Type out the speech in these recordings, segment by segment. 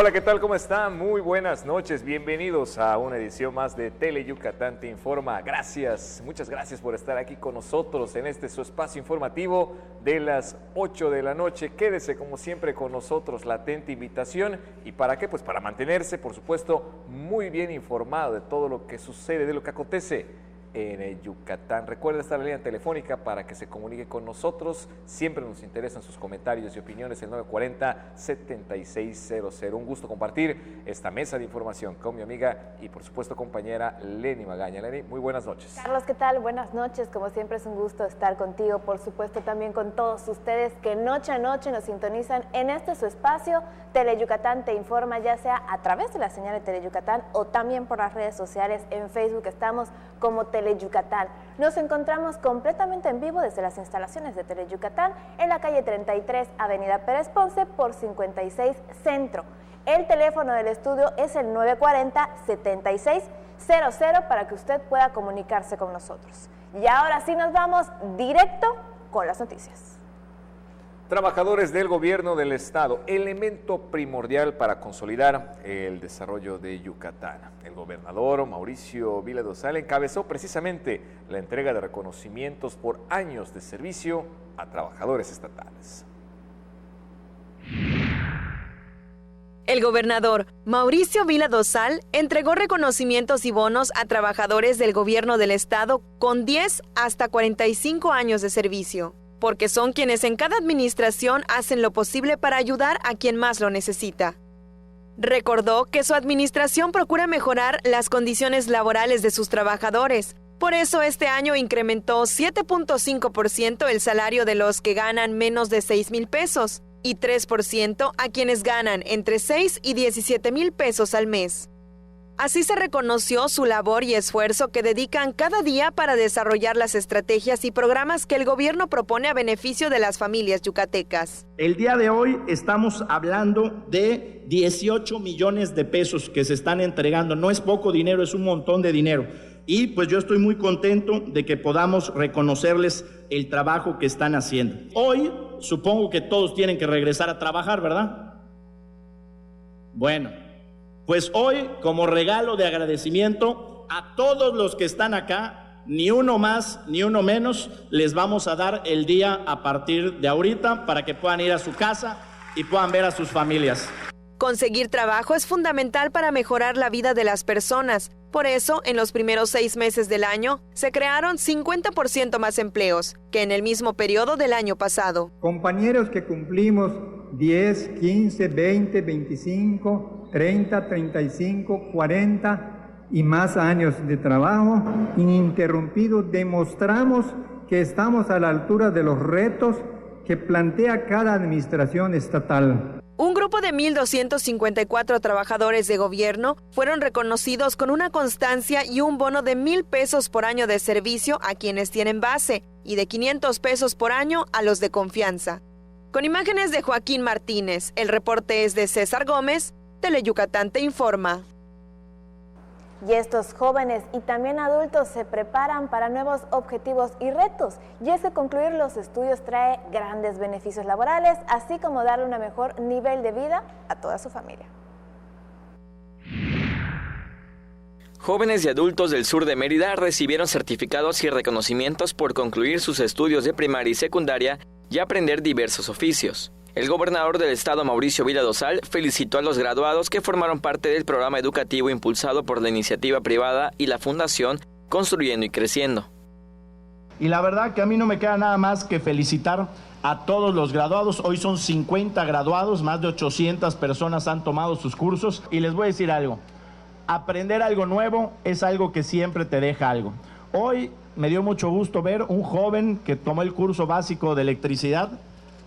Hola, ¿qué tal? ¿Cómo están? Muy buenas noches. Bienvenidos a una edición más de Tele Yucatán Te Informa. Gracias, muchas gracias por estar aquí con nosotros en este su espacio informativo de las 8 de la noche. Quédese como siempre con nosotros, la atenta invitación. ¿Y para qué? Pues para mantenerse, por supuesto, muy bien informado de todo lo que sucede, de lo que acontece en Yucatán. Recuerda esta línea telefónica para que se comunique con nosotros. Siempre nos interesan sus comentarios y opiniones, el 940-7600. Un gusto compartir esta mesa de información con mi amiga y por supuesto compañera Leni Magaña. Leni, muy buenas noches. Carlos, ¿qué tal? Buenas noches. Como siempre es un gusto estar contigo, por supuesto también con todos ustedes que noche a noche nos sintonizan en este su espacio. Tele Yucatán Te Informa, ya sea a través de la señal de Tele Yucatán o también por las redes sociales. En Facebook estamos como Tele Yucatán. Nos encontramos completamente en vivo desde las instalaciones de Tele Yucatán en la calle 33, Avenida Pérez Ponce por 56 Centro. El teléfono del estudio es el 940-7600 para que usted pueda comunicarse con nosotros. Y ahora sí nos vamos directo con las noticias. Trabajadores del gobierno del estado, elemento primordial para consolidar el desarrollo de Yucatán. El gobernador Mauricio Vila Dosal encabezó precisamente la entrega de reconocimientos por años de servicio a trabajadores estatales. El gobernador Mauricio Vila Dosal entregó reconocimientos y bonos a trabajadores del gobierno del estado con 10 hasta 45 años de servicio, porque son quienes en cada administración hacen lo posible para ayudar a quien más lo necesita. Recordó que su administración procura mejorar las condiciones laborales de sus trabajadores. Por eso este año incrementó 7.5% el salario de los que ganan menos de 6,000 pesos y 3% a quienes ganan entre 6 y 17,000 pesos al mes. Así se reconoció su labor y esfuerzo que dedican cada día para desarrollar las estrategias y programas que el gobierno propone a beneficio de las familias yucatecas. El día de hoy estamos hablando de 18 millones de pesos que se están entregando. No es poco dinero, es un montón de dinero. Y pues yo estoy muy contento de que podamos reconocerles el trabajo que están haciendo. Hoy supongo que todos tienen que regresar a trabajar, ¿verdad? Bueno. Pues hoy, como regalo de agradecimiento a todos los que están acá, ni uno más ni uno menos, les vamos a dar el día a partir de ahorita para que puedan ir a su casa y puedan ver a sus familias. Conseguir trabajo es fundamental para mejorar la vida de las personas. Por eso, en los primeros 6 meses del año, se crearon 50% más empleos que en el mismo periodo del año pasado. Compañeros que cumplimos 10, 15, 20, 25, 30, 35, 40 y más años de trabajo ininterrumpido, demostramos que estamos a la altura de los retos que plantea cada administración estatal. Un grupo de 1,254 trabajadores de gobierno fueron reconocidos con una constancia y un bono de 1,000 pesos por año de servicio a quienes tienen base y de 500 pesos por año a los de confianza. Con imágenes de Joaquín Martínez, el reporte es de César Gómez, Tele Yucatán Te Informa. Y estos jóvenes y también adultos se preparan para nuevos objetivos y retos. Y es que concluir los estudios trae grandes beneficios laborales, así como darle un mejor nivel de vida a toda su familia. Jóvenes y adultos del sur de Mérida recibieron certificados y reconocimientos por concluir sus estudios de primaria y secundaria y aprender diversos oficios. El gobernador del estado, Mauricio Vila Dosal, felicitó a los graduados que formaron parte del programa educativo impulsado por la iniciativa privada y la Fundación Construyendo y Creciendo. Y la verdad que a mí no me queda nada más que felicitar a todos los graduados. Hoy son 50 graduados, más de 800 personas han tomado sus cursos. Y les voy a decir algo, aprender algo nuevo es algo que siempre te deja algo. Hoy me dio mucho gusto ver un joven que tomó el curso básico de electricidad,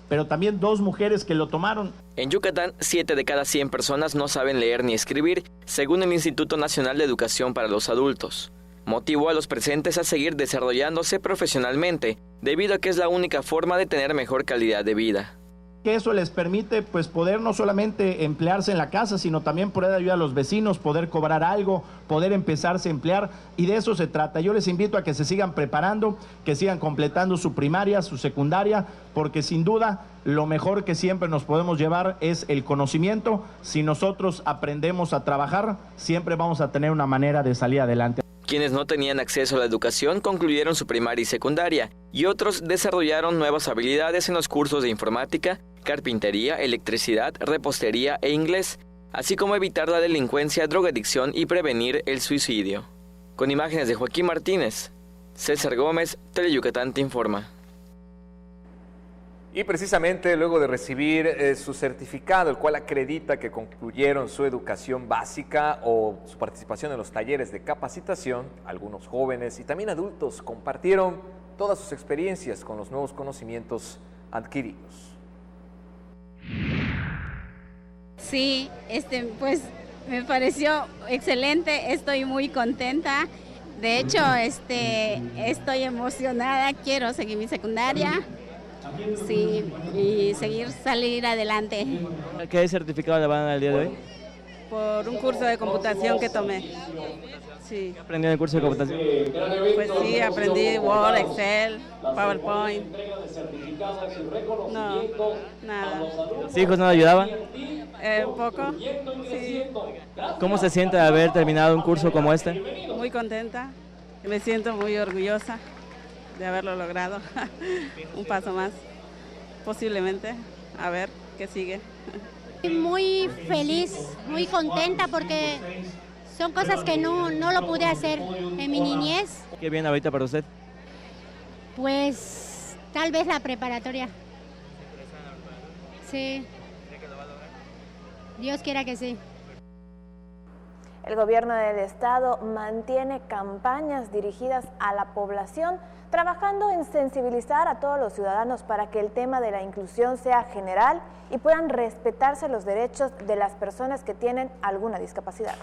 pero también 2 mujeres que lo tomaron. En Yucatán, 7 de cada 100 personas no saben leer ni escribir, según el Instituto Nacional de Educación para los Adultos. Motivó a los presentes a seguir desarrollándose profesionalmente, debido a que es la única forma de tener mejor calidad de vida. que eso les permite pues poder no solamente emplearse en la casa, sino también poder ayudar a los vecinos, poder cobrar algo, poder empezarse a emplear, y de eso se trata. Yo les invito a que se sigan preparando, que sigan completando su primaria, su secundaria, porque sin duda lo mejor que siempre nos podemos llevar es el conocimiento. Si nosotros aprendemos a trabajar, siempre vamos a tener una manera de salir adelante. Quienes no tenían acceso a la educación concluyeron su primaria y secundaria, y otros desarrollaron nuevas habilidades en los cursos de informática, carpintería, electricidad, repostería e inglés, así como evitar la delincuencia, drogadicción y prevenir el suicidio. Con imágenes de Joaquín Martínez, César Gómez, Teleyucatán te informa. Y precisamente luego de recibir su certificado, el cual acredita que concluyeron su educación básica o su participación en los talleres de capacitación, algunos jóvenes y también adultos compartieron todas sus experiencias con los nuevos conocimientos adquiridos. Sí, pues me pareció excelente, estoy muy contenta. De hecho, estoy emocionada, quiero seguir mi secundaria. Sí, y salir adelante. ¿Qué certificado le van a dar el día de hoy? Por un curso de computación que tomé. Sí. ¿Qué aprendió en el curso de computación? Pues sí, aprendí Word, Excel, PowerPoint. No, nada. ¿Los hijos no le ayudaban? Un poco, sí. ¿Cómo se siente de haber terminado un curso como este? Muy contenta, me siento muy orgullosa de haberlo logrado. Un paso más, posiblemente, a ver qué sigue. Muy feliz, muy contenta porque son cosas que no lo pude hacer en mi niñez. ¿Qué viene ahorita para usted? Pues tal vez la preparatoria. Sí. Dios quiera que sí. El gobierno del estado mantiene campañas dirigidas a la población, trabajando en sensibilizar a todos los ciudadanos para que el tema de la inclusión sea general y puedan respetarse los derechos de las personas que tienen alguna discapacidad.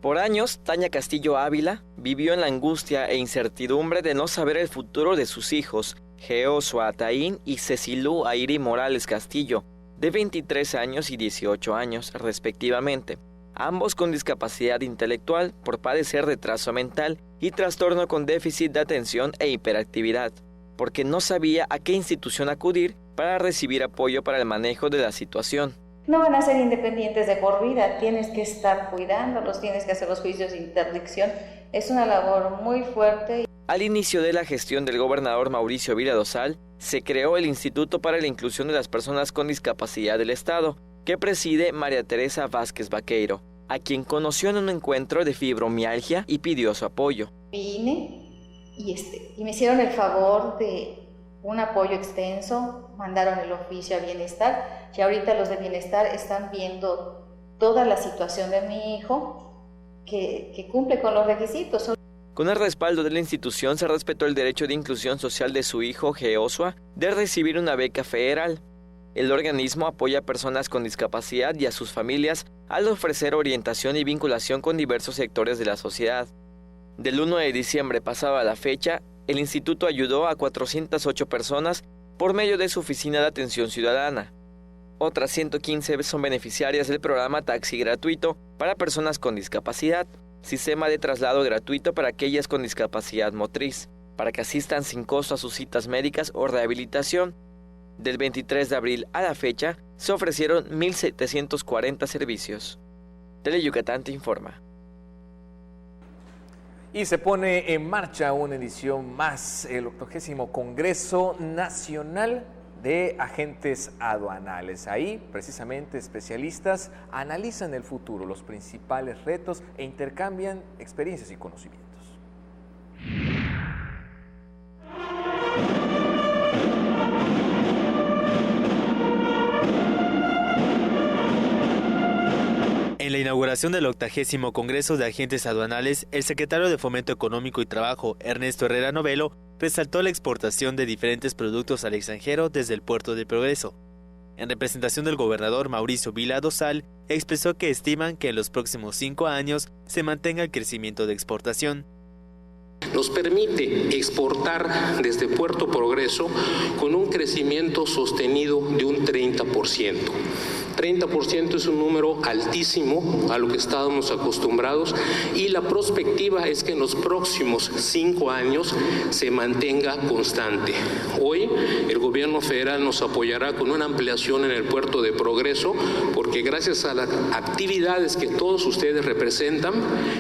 Por años, Tania Castillo Ávila vivió en la angustia e incertidumbre de no saber el futuro de sus hijos, Geosua Ataín y Cecilú Airi Morales Castillo, de 23 años y 18 años, respectivamente, ambos con discapacidad intelectual por padecer retraso mental y trastorno con déficit de atención e hiperactividad, porque no sabía a qué institución acudir para recibir apoyo para el manejo de la situación. No van a ser independientes de por vida, tienes que estar cuidándolos, tienes que hacer los juicios de interdicción, es una labor muy fuerte. Al inicio de la gestión del gobernador Mauricio Vila Dosal, se creó el Instituto para la Inclusión de las Personas con Discapacidad del Estado, que preside María Teresa Vázquez Vaqueiro, a quien conoció en un encuentro de fibromialgia y pidió su apoyo. Vine y me hicieron el favor de un apoyo extenso, mandaron el oficio a Bienestar, y ahorita los de Bienestar están viendo toda la situación de mi hijo, que cumple con los requisitos. Con el respaldo de la institución se respetó el derecho de inclusión social de su hijo, Geosua, de recibir una beca federal. El organismo apoya a personas con discapacidad y a sus familias al ofrecer orientación y vinculación con diversos sectores de la sociedad. Del 1 de diciembre pasado a la fecha, el instituto ayudó a 408 personas por medio de su oficina de atención ciudadana. Otras 115 son beneficiarias del programa Taxi Gratuito para personas con discapacidad, sistema de traslado gratuito para aquellas con discapacidad motriz, para que asistan sin costo a sus citas médicas o rehabilitación. Del 23 de abril a la fecha, se ofrecieron 1,740 servicios. Teleyucatán te informa. Y se pone en marcha una edición más, el 80º Congreso Nacional de Agentes Aduanales. Ahí, precisamente, especialistas analizan el futuro, los principales retos e intercambian experiencias y conocimientos. En la inauguración del 80º Congreso de Agentes Aduanales, el secretario de Fomento Económico y Trabajo, Ernesto Herrera Novelo, resaltó la exportación de diferentes productos al extranjero desde el Puerto de Progreso. En representación del gobernador Mauricio Vila Dosal, expresó que estiman que en los próximos 5 años se mantenga el crecimiento de exportación. Nos permite exportar desde Puerto Progreso con un crecimiento sostenido de un 30%. 30% es un número altísimo a lo que estábamos acostumbrados y la perspectiva es que en los próximos 5 años se mantenga constante. Hoy el gobierno federal nos apoyará con una ampliación en el Puerto de Progreso porque gracias a las actividades que todos ustedes representan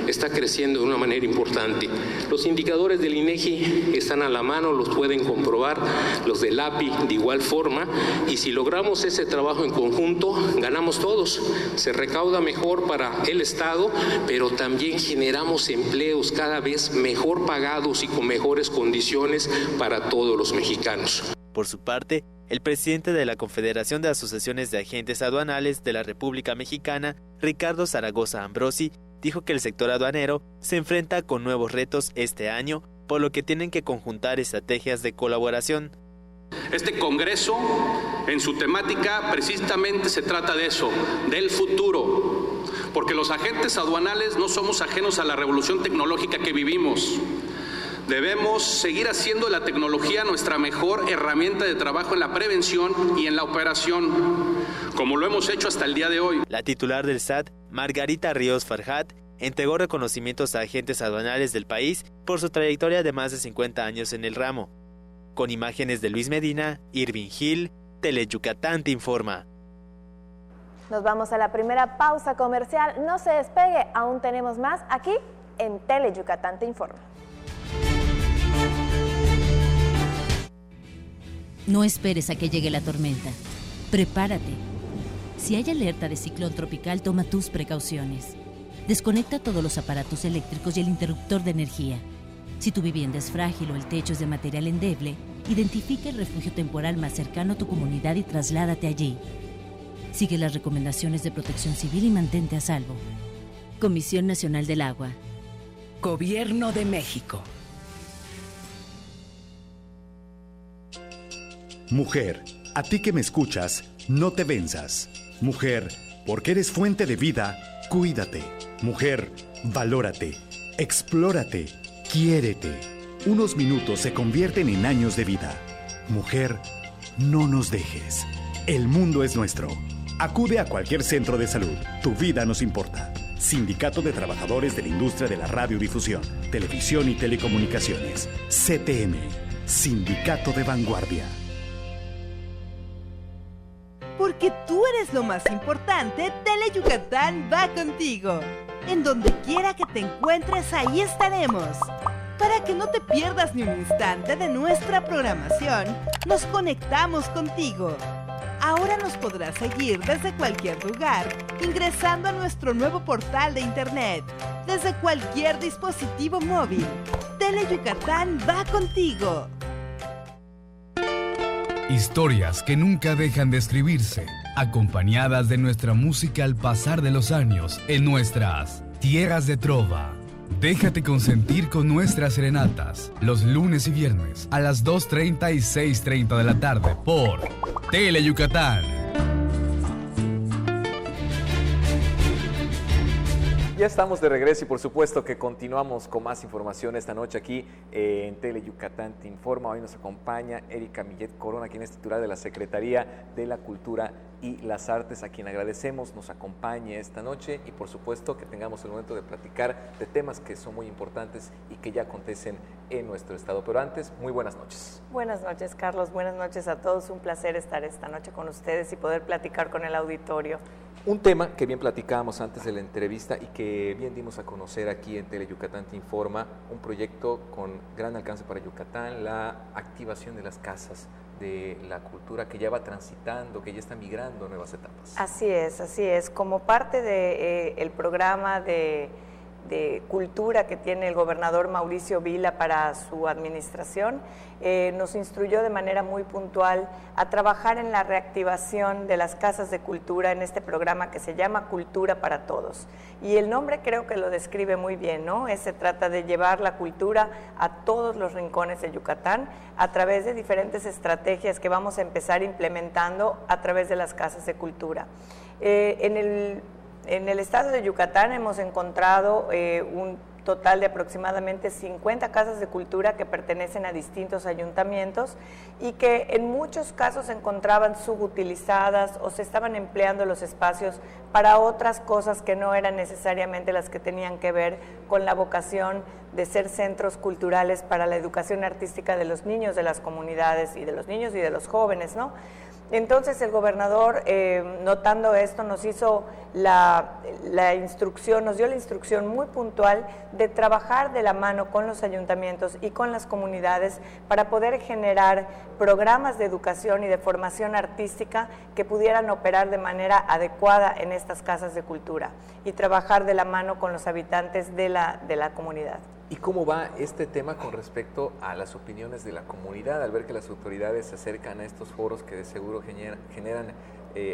está creciendo de una manera importante. Los indicadores del INEGI están a la mano, los pueden comprobar, los del API de igual forma, y si logramos ese trabajo en conjunto ganamos todos, se recauda mejor para el Estado, pero también generamos empleos cada vez mejor pagados y con mejores condiciones para todos los mexicanos. Por su parte, el presidente de la Confederación de Asociaciones de Agentes Aduanales de la República Mexicana, Ricardo Zaragoza Ambrosi, dijo que el sector aduanero se enfrenta con nuevos retos este año, por lo que tienen que conjuntar estrategias de colaboración. Este congreso, en su temática, precisamente se trata de eso, del futuro, porque los agentes aduanales no somos ajenos a la revolución tecnológica que vivimos. Debemos seguir haciendo de la tecnología nuestra mejor herramienta de trabajo en la prevención y en la operación, como lo hemos hecho hasta el día de hoy. La titular del SAT, Margarita Ríos Farjat, entregó reconocimientos a agentes aduanales del país por su trayectoria de más de 50 años en el ramo. Con imágenes de Luis Medina, Irving Gil, Teleyucatán te informa. Nos vamos a la primera pausa comercial. No se despegue, aún tenemos más aquí en Teleyucatán te informa. No esperes a que llegue la tormenta. Prepárate. Si hay alerta de ciclón tropical, toma tus precauciones. Desconecta todos los aparatos eléctricos y el interruptor de energía. Si tu vivienda es frágil o el techo es de material endeble, identifica el refugio temporal más cercano a tu comunidad y trasládate allí. Sigue las recomendaciones de Protección Civil y mantente a salvo. Comisión Nacional del Agua. Gobierno de México. Mujer, a ti que me escuchas, no te venzas. Mujer, porque eres fuente de vida, cuídate. Mujer, valórate, explórate. Quiérete. Unos minutos se convierten en años de vida. Mujer, no nos dejes. El mundo es nuestro. Acude a cualquier centro de salud. Tu vida nos importa. Sindicato de Trabajadores de la Industria de la Radiodifusión, Televisión y Telecomunicaciones. CTM. Sindicato de Vanguardia. Porque tú eres lo más importante, Teleyucatán va contigo. En donde quiera que te encuentres, ahí estaremos. Para que no te pierdas ni un instante de nuestra programación, nos conectamos contigo. Ahora nos podrás seguir desde cualquier lugar, ingresando a nuestro nuevo portal de internet, desde cualquier dispositivo móvil. Teleyucatán va contigo. Historias que nunca dejan de escribirse, acompañadas de nuestra música al pasar de los años en nuestras tierras de trova. Déjate consentir con nuestras serenatas, los lunes y viernes a las 2:30 y 6:30 de la tarde por Teleyucatán. Ya estamos de regreso y por supuesto que continuamos con más información esta noche aquí en Teleyucatán te informa. Hoy nos acompaña Erika Millet Corona, quien es titular de la Secretaría de la Cultura y las Artes, a quien agradecemos nos acompañe esta noche y por supuesto que tengamos el momento de platicar de temas que son muy importantes y que ya acontecen en nuestro estado. Pero antes, muy buenas noches. Buenas noches, Carlos. Buenas noches a todos. Un placer estar esta noche con ustedes y poder platicar con el auditorio. Un tema que bien platicábamos antes de la entrevista y que bien dimos a conocer aquí en Teleyucatán te informa, un proyecto con gran alcance para Yucatán, la activación de las casas de la cultura que ya va transitando, que ya está migrando a nuevas etapas. Así es. Como parte del programa de cultura que tiene el gobernador Mauricio Vila para su administración, nos instruyó de manera muy puntual a trabajar en la reactivación de las casas de cultura en este programa que se llama Cultura para Todos. Y el nombre creo que lo describe muy bien, ¿no? Se trata de llevar la cultura a todos los rincones de Yucatán a través de diferentes estrategias que vamos a empezar implementando a través de las casas de cultura. En el estado de Yucatán hemos encontrado un total de aproximadamente 50 casas de cultura que pertenecen a distintos ayuntamientos y que en muchos casos se encontraban subutilizadas o se estaban empleando los espacios para otras cosas que no eran necesariamente las que tenían que ver con la vocación de ser centros culturales para la educación artística de los niños de las comunidades y de los niños y de los jóvenes, ¿no? Entonces el gobernador, notando esto, nos hizo la instrucción, nos dio la instrucción muy puntual de trabajar de la mano con los ayuntamientos y con las comunidades para poder generar programas de educación y de formación artística que pudieran operar de manera adecuada en estas casas de cultura y trabajar de la mano con los habitantes de la comunidad. ¿Y cómo va este tema con respecto a las opiniones de la comunidad al ver que las autoridades se acercan a estos foros que de seguro generan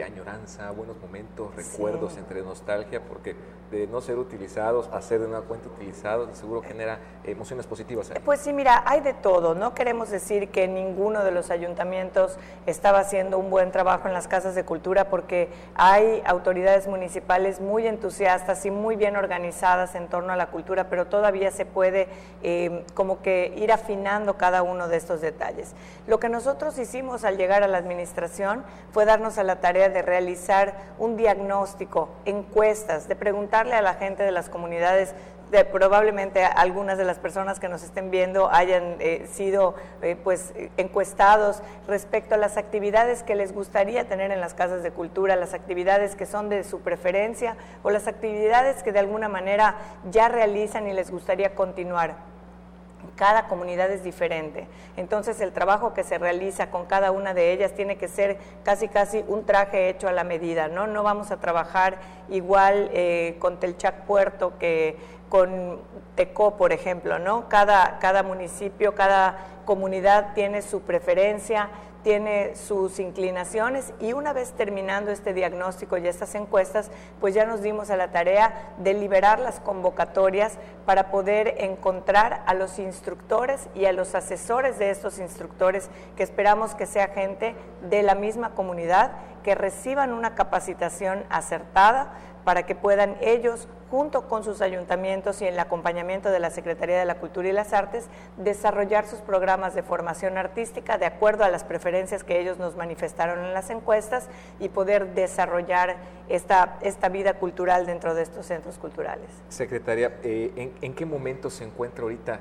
añoranza, buenos momentos, recuerdos, sí, entre nostalgia, porque de no ser utilizados a ser de una cuenta utilizados, de seguro genera emociones positivas ahí? Pues sí, mira, hay de todo. No queremos decir que ninguno de los ayuntamientos estaba haciendo un buen trabajo en las casas de cultura, porque hay autoridades municipales muy entusiastas y muy bien organizadas en torno a la cultura, pero todavía se puede como que ir afinando cada uno de estos detalles. Lo que nosotros hicimos al llegar a la administración fue darnos a la tarea de realizar un diagnóstico, encuestas, de preguntarle a la gente de las comunidades. Probablemente algunas de las personas que nos estén viendo hayan sido encuestados respecto a las actividades que les gustaría tener en las casas de cultura, las actividades que son de su preferencia o las actividades que de alguna manera ya realizan y les gustaría continuar. Cada comunidad es diferente, entonces el trabajo que se realiza con cada una de ellas tiene que ser casi un traje hecho a la medida, ¿no? No vamos a trabajar igual con Telchac Puerto que con Tecó, por ejemplo, ¿no? Cada municipio, cada comunidad tiene su preferencia, tiene sus inclinaciones, y una vez terminando este diagnóstico y estas encuestas, pues ya nos dimos a la tarea de liberar las convocatorias para poder encontrar a los instructores y a los asesores de estos instructores, que esperamos que sea gente de la misma comunidad, que reciban una capacitación acertada para que puedan ellos, junto con sus ayuntamientos y en el acompañamiento de la Secretaría de la Cultura y las Artes, desarrollar sus programas de formación artística de acuerdo a las preferencias que ellos nos manifestaron en las encuestas y poder desarrollar esta vida cultural dentro de estos centros culturales. Secretaria, ¿en qué momento se encuentra ahorita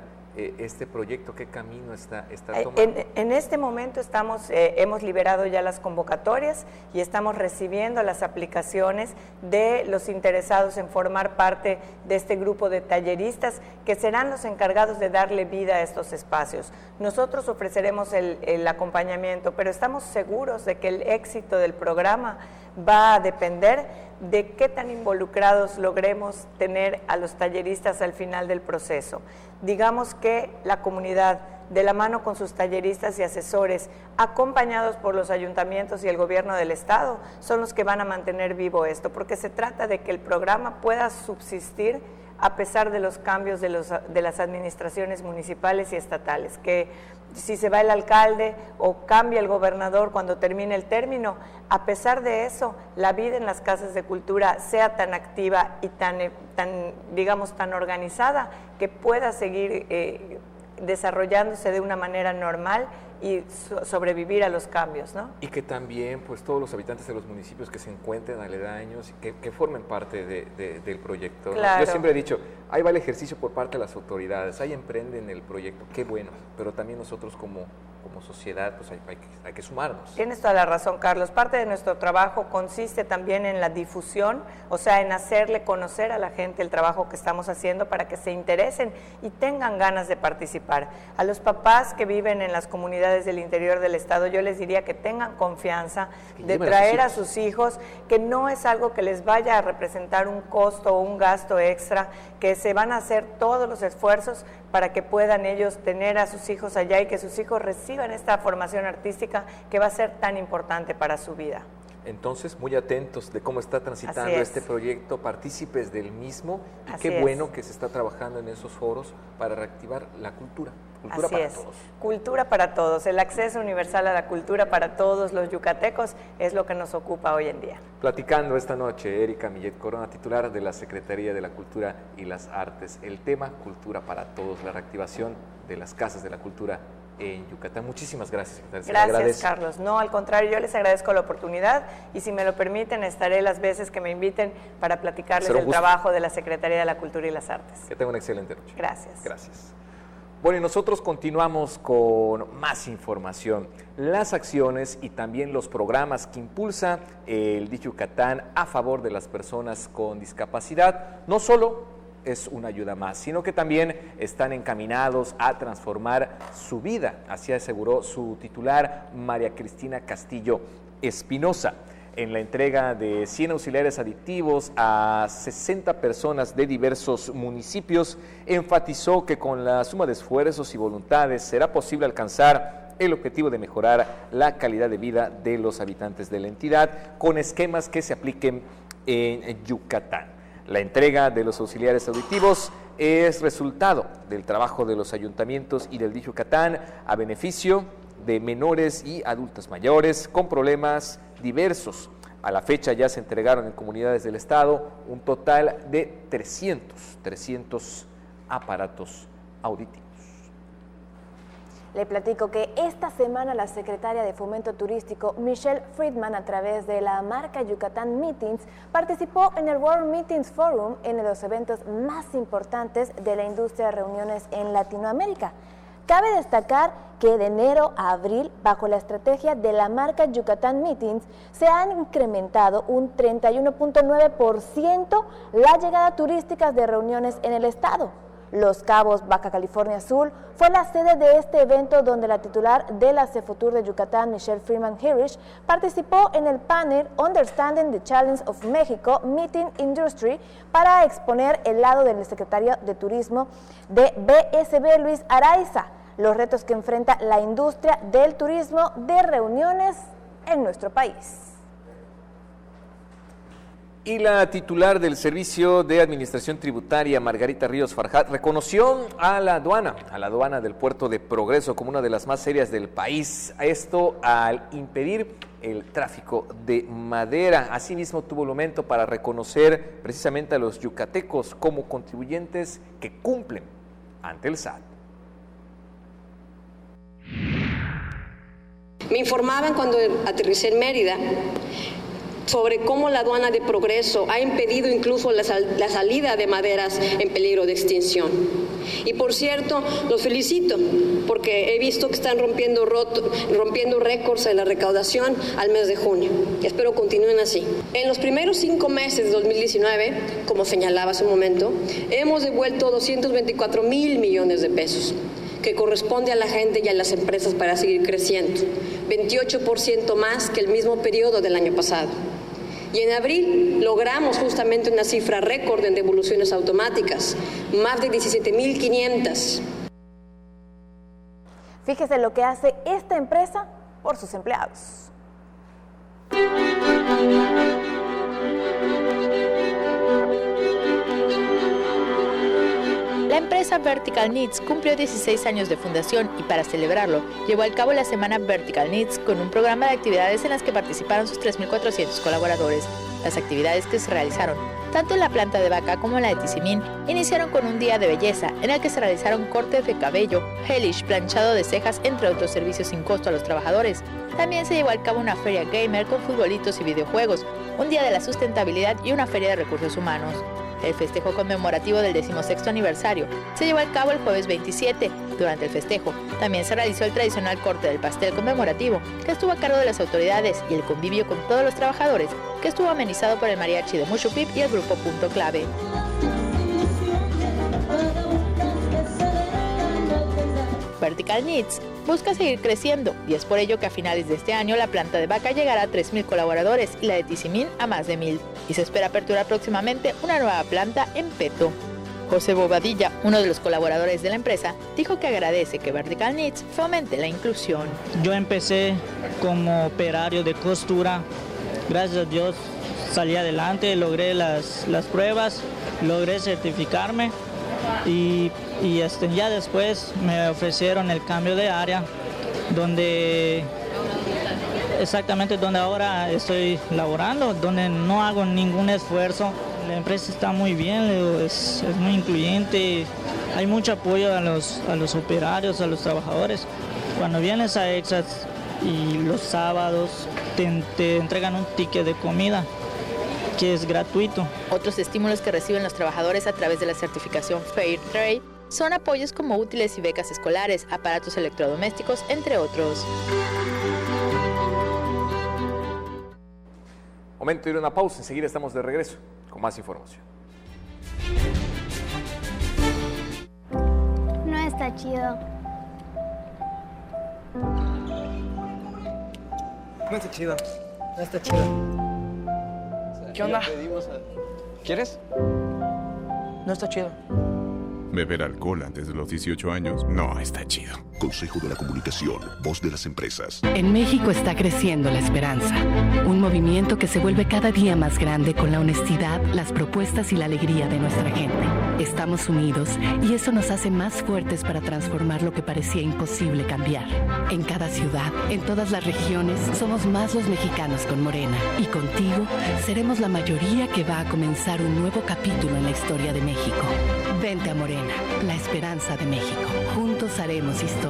este proyecto? ¿Qué camino está tomando? En este momento hemos liberado ya las convocatorias y estamos recibiendo las aplicaciones de los interesados en formar parte de este grupo de talleristas que serán los encargados de darle vida a estos espacios. Nosotros ofreceremos el acompañamiento, pero estamos seguros de que el éxito del programa va a depender de qué tan involucrados logremos tener a los talleristas al final del proceso. Digamos que la comunidad, de la mano con sus talleristas y asesores, acompañados por los ayuntamientos y el gobierno del estado, son los que van a mantener vivo esto, porque se trata de que el programa pueda subsistir a pesar de los cambios de las administraciones municipales y estatales, que si se va el alcalde o cambia el gobernador cuando termine el término, a pesar de eso, la vida en las casas de cultura sea tan activa y tan organizada, que pueda seguir desarrollándose de una manera normal y sobrevivir a los cambios, ¿no? Y que también, pues, todos los habitantes de los municipios que se encuentren aledaños, que formen parte del proyecto, ¿no? Claro. Yo siempre he dicho, ahí va el ejercicio por parte de las autoridades, ahí emprenden el proyecto, qué bueno, pero también nosotros como sociedad, pues hay que sumarnos. Tienes toda la razón, Carlos. Parte de nuestro trabajo consiste también en la difusión, o sea, en hacerle conocer a la gente el trabajo que estamos haciendo para que se interesen y tengan ganas de participar. A los papás que viven en las comunidades del interior del estado, yo les diría que tengan confianza de traer a sus hijos, que no es algo que les vaya a representar un costo o un gasto extra, que se van a hacer todos los esfuerzos para que puedan ellos tener a sus hijos allá y que sus hijos reciban esta formación artística que va a ser tan importante para su vida. Entonces, muy atentos de cómo está transitando este proyecto, partícipes del mismo, y Así qué bueno es. que se está trabajando en esos foros para reactivar la cultura. Cultura para todos. Cultura para todos, el acceso universal a la cultura para todos los yucatecos es lo que nos ocupa hoy en día. Platicando esta noche, Erika Millet Corona, titular de la Secretaría de la Cultura y las Artes. El tema Cultura para Todos, la reactivación de las casas de la cultura en Yucatán. Muchísimas gracias, secretaria. Gracias, Carlos. No, al contrario, yo les agradezco la oportunidad y si me lo permiten, estaré las veces que me inviten para platicarles del trabajo de la Secretaría de la Cultura y las Artes. Que tengan una excelente noche. Gracias. Gracias. Bueno, y nosotros continuamos con más información. Las acciones y también los programas que impulsa el DIF Yucatán a favor de las personas con discapacidad, no solo es una ayuda más, sino que también están encaminados a transformar su vida, así aseguró su titular, María Cristina Castillo Espinosa. En la entrega de 100 auxiliares adictivos a 60 personas de diversos municipios, enfatizó que con la suma de esfuerzos y voluntades será posible alcanzar el objetivo de mejorar la calidad de vida de los habitantes de la entidad con esquemas que se apliquen en Yucatán. La entrega de los auxiliares auditivos es resultado del trabajo de los ayuntamientos y del DIF Yucatán a beneficio de menores y adultos mayores con problemas diversos. A la fecha ya se entregaron en comunidades del estado un total de 300 aparatos auditivos. Le platico que esta semana la secretaria de Fomento Turístico, Michelle Friedman, a través de la marca Yucatán Meetings, participó en el World Meetings Forum, en los eventos más importantes de la industria de reuniones en Latinoamérica. Cabe destacar que de enero a abril, bajo la estrategia de la marca Yucatán Meetings, se han incrementado un 31.9% la llegada turística de reuniones en el estado. Los Cabos, Baja California Sur, fue la sede de este evento donde la titular de la Cefotur de Yucatán, Michelle Freeman Hirsch, participó en el panel Understanding the Challenge of Mexico Meeting Industry para exponer el lado del secretario de Turismo de BSB, Luis Araiza, los retos que enfrenta la industria del turismo de reuniones en nuestro país. Y la titular del Servicio de Administración Tributaria, Margarita Ríos Farjat, reconoció a la aduana del Puerto de Progreso como una de las más serias del país. Esto al impedir el tráfico de madera. Asimismo, tuvo el momento para reconocer precisamente a los yucatecos como contribuyentes que cumplen ante el SAT. Me informaban cuando aterricé en Mérida sobre cómo la aduana de Progreso ha impedido incluso la salida de maderas en peligro de extinción. Y por cierto, los felicito porque he visto que están rompiendo récords en la recaudación al mes de junio. Espero continúen así. En los primeros 5 meses de 2019, como señalaba hace un momento, hemos devuelto 224,000 millones de pesos, que corresponde a la gente y a las empresas para seguir creciendo, 28% más que el mismo periodo del año pasado. Y en abril logramos justamente una cifra récord en devoluciones automáticas, más de 17,500. Fíjese lo que hace esta empresa por sus empleados. La empresa Vertical Needs cumplió 16 años de fundación y para celebrarlo llevó a cabo la semana Vertical Needs con un programa de actividades en las que participaron sus 3,400 colaboradores. Las actividades que se realizaron, tanto en la planta de vaca como en la de Tizimín, iniciaron con un día de belleza en el que se realizaron cortes de cabello, gelish, planchado de cejas, entre otros servicios sin costo a los trabajadores. También se llevó a cabo una feria gamer con futbolitos y videojuegos, un día de la sustentabilidad y una feria de recursos humanos. El festejo conmemorativo del 16º aniversario se llevó a cabo el jueves 27. Durante el festejo también se realizó el tradicional corte del pastel conmemorativo, que estuvo a cargo de las autoridades, y el convivio con todos los trabajadores, que estuvo amenizado por el mariachi de Mushupip y el grupo Punto Clave. Vertical Needs busca seguir creciendo y es por ello que a finales de este año la planta de vaca llegará a 3,000 colaboradores y la de Tizimín a más de 1,000. Y se espera aperturar próximamente una nueva planta en Peto. José Bobadilla, uno de los colaboradores de la empresa, dijo que agradece que Vertical Needs fomente la inclusión. Yo empecé como operario de costura gracias a Dios salí adelante, logré las pruebas, logré certificarme y ya después me ofrecieron el cambio de área donde ahora estoy laborando, donde no hago ningún esfuerzo. La empresa está muy bien, es muy incluyente, hay mucho apoyo a los operarios, a los trabajadores. Cuando vienes a Exas y los sábados te entregan un ticket de comida que es gratuito. Otros estímulos que reciben los trabajadores a través de la certificación Fair Trade son apoyos como útiles y becas escolares, aparatos electrodomésticos, entre otros. Momento de ir a una pausa, enseguida estamos de regreso con más información. No está chido. No está chido. No está chido. ¿Qué onda? ¿Quieres? No está chido. Beber alcohol antes de los 18 años no está chido. Consejo de la Comunicación, voz de las empresas. En México está creciendo la esperanza, un movimiento que se vuelve cada día más grande con la honestidad, las propuestas y la alegría de nuestra gente. Estamos unidos y eso nos hace más fuertes para transformar lo que parecía imposible cambiar. En cada ciudad, en todas las regiones, somos más los mexicanos con Morena. Y contigo, seremos la mayoría que va a comenzar un nuevo capítulo en la historia de México. Vente a Morena, la esperanza de México. Juntos haremos historia.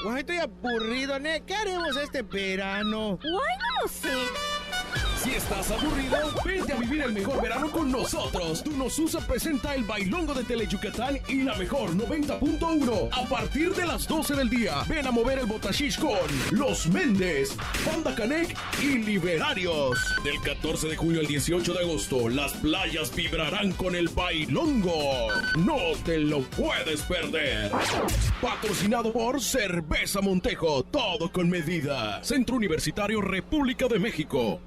Guay, estoy aburrido, ¿ne? ¿Qué haremos este verano? Guay, no lo sé. Si estás aburrido, vente a vivir el mejor verano con nosotros. Tunosusa presenta el bailongo de Teleyucatán y la mejor 90.1. A partir de las 12 del día, ven a mover el botashish con Los Méndez, Banda Canec y Liberarios. Del 14 de junio al 18 de agosto, las playas vibrarán con el bailongo. No te lo puedes perder. Patrocinado por Cerveza Montejo, todo con medida. Centro Universitario República de México.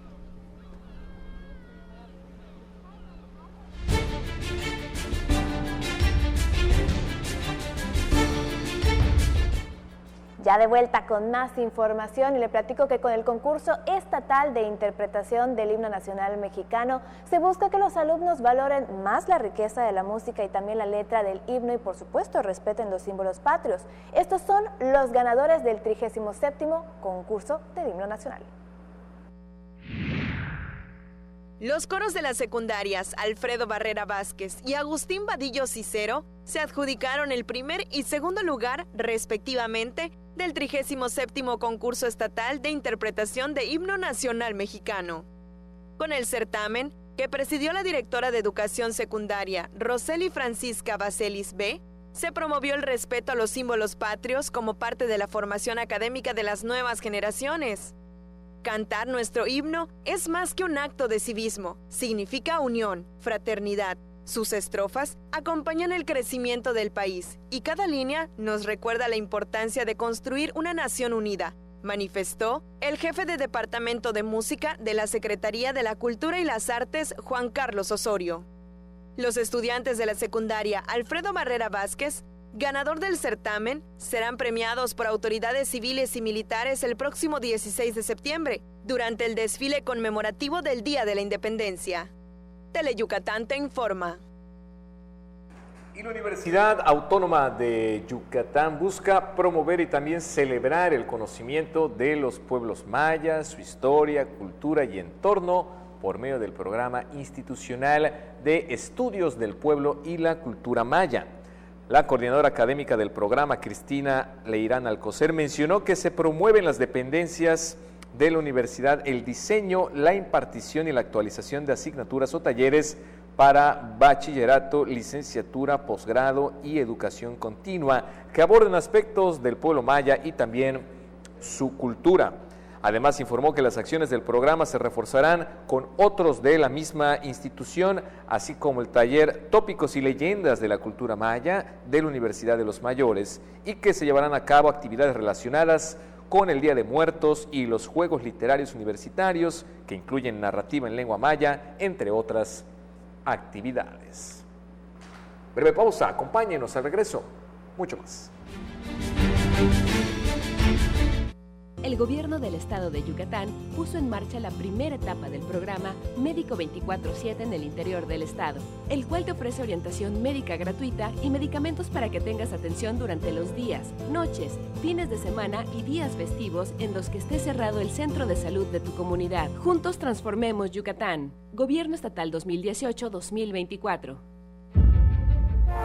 Ya de vuelta con más información y le platico que con el concurso estatal de interpretación del himno nacional mexicano se busca que los alumnos valoren más la riqueza de la música y también la letra del himno y por supuesto respeten los símbolos patrios. Estos son los ganadores del 37º concurso del himno nacional. Los coros de las secundarias Alfredo Barrera Vázquez y Agustín Vadillo Cicero se adjudicaron el primer y segundo lugar, respectivamente, del 37º concurso estatal de interpretación de himno nacional mexicano. Con el certamen, que presidió la directora de Educación Secundaria, Roseli Francisca Bacelis B., se promovió el respeto a los símbolos patrios como parte de la formación académica de las nuevas generaciones. Cantar nuestro himno es más que un acto de civismo, significa unión, fraternidad. Sus estrofas acompañan el crecimiento del país y cada línea nos recuerda la importancia de construir una nación unida, manifestó el jefe de Departamento de Música de la Secretaría de la Cultura y las Artes, Juan Carlos Osorio. Los estudiantes de la secundaria Alfredo Barrera Vázquez, ganador del certamen, serán premiados por autoridades civiles y militares el próximo 16 de septiembre, durante el desfile conmemorativo del Día de la Independencia. Teleyucatán te informa. Y la Universidad Autónoma de Yucatán busca promover y también celebrar el conocimiento de los pueblos mayas, su historia, cultura y entorno por medio del programa institucional de estudios del pueblo y la cultura maya. La coordinadora académica del programa, Cristina Leirán Alcocer, mencionó que se promueven las dependencias de la universidad el diseño, la impartición y la actualización de asignaturas o talleres para bachillerato, licenciatura, posgrado y educación continua que aborden aspectos del pueblo maya y también su cultura. Además, informó que las acciones del programa se reforzarán con otros de la misma institución, así como el taller Tópicos y Leyendas de la Cultura Maya de la Universidad de los Mayores, y que se llevarán a cabo actividades relacionadas con el Día de Muertos y los Juegos Literarios Universitarios, que incluyen narrativa en lengua maya, entre otras actividades. Breve pausa, acompáñenos al regreso, mucho más. El gobierno del estado de Yucatán puso en marcha la primera etapa del programa Médico 24/7 en el interior del estado, el cual te ofrece orientación médica gratuita y medicamentos para que tengas atención durante los días, noches, fines de semana y días festivos en los que esté cerrado el centro de salud de tu comunidad. Juntos transformemos Yucatán. Gobierno Estatal 2018-2024.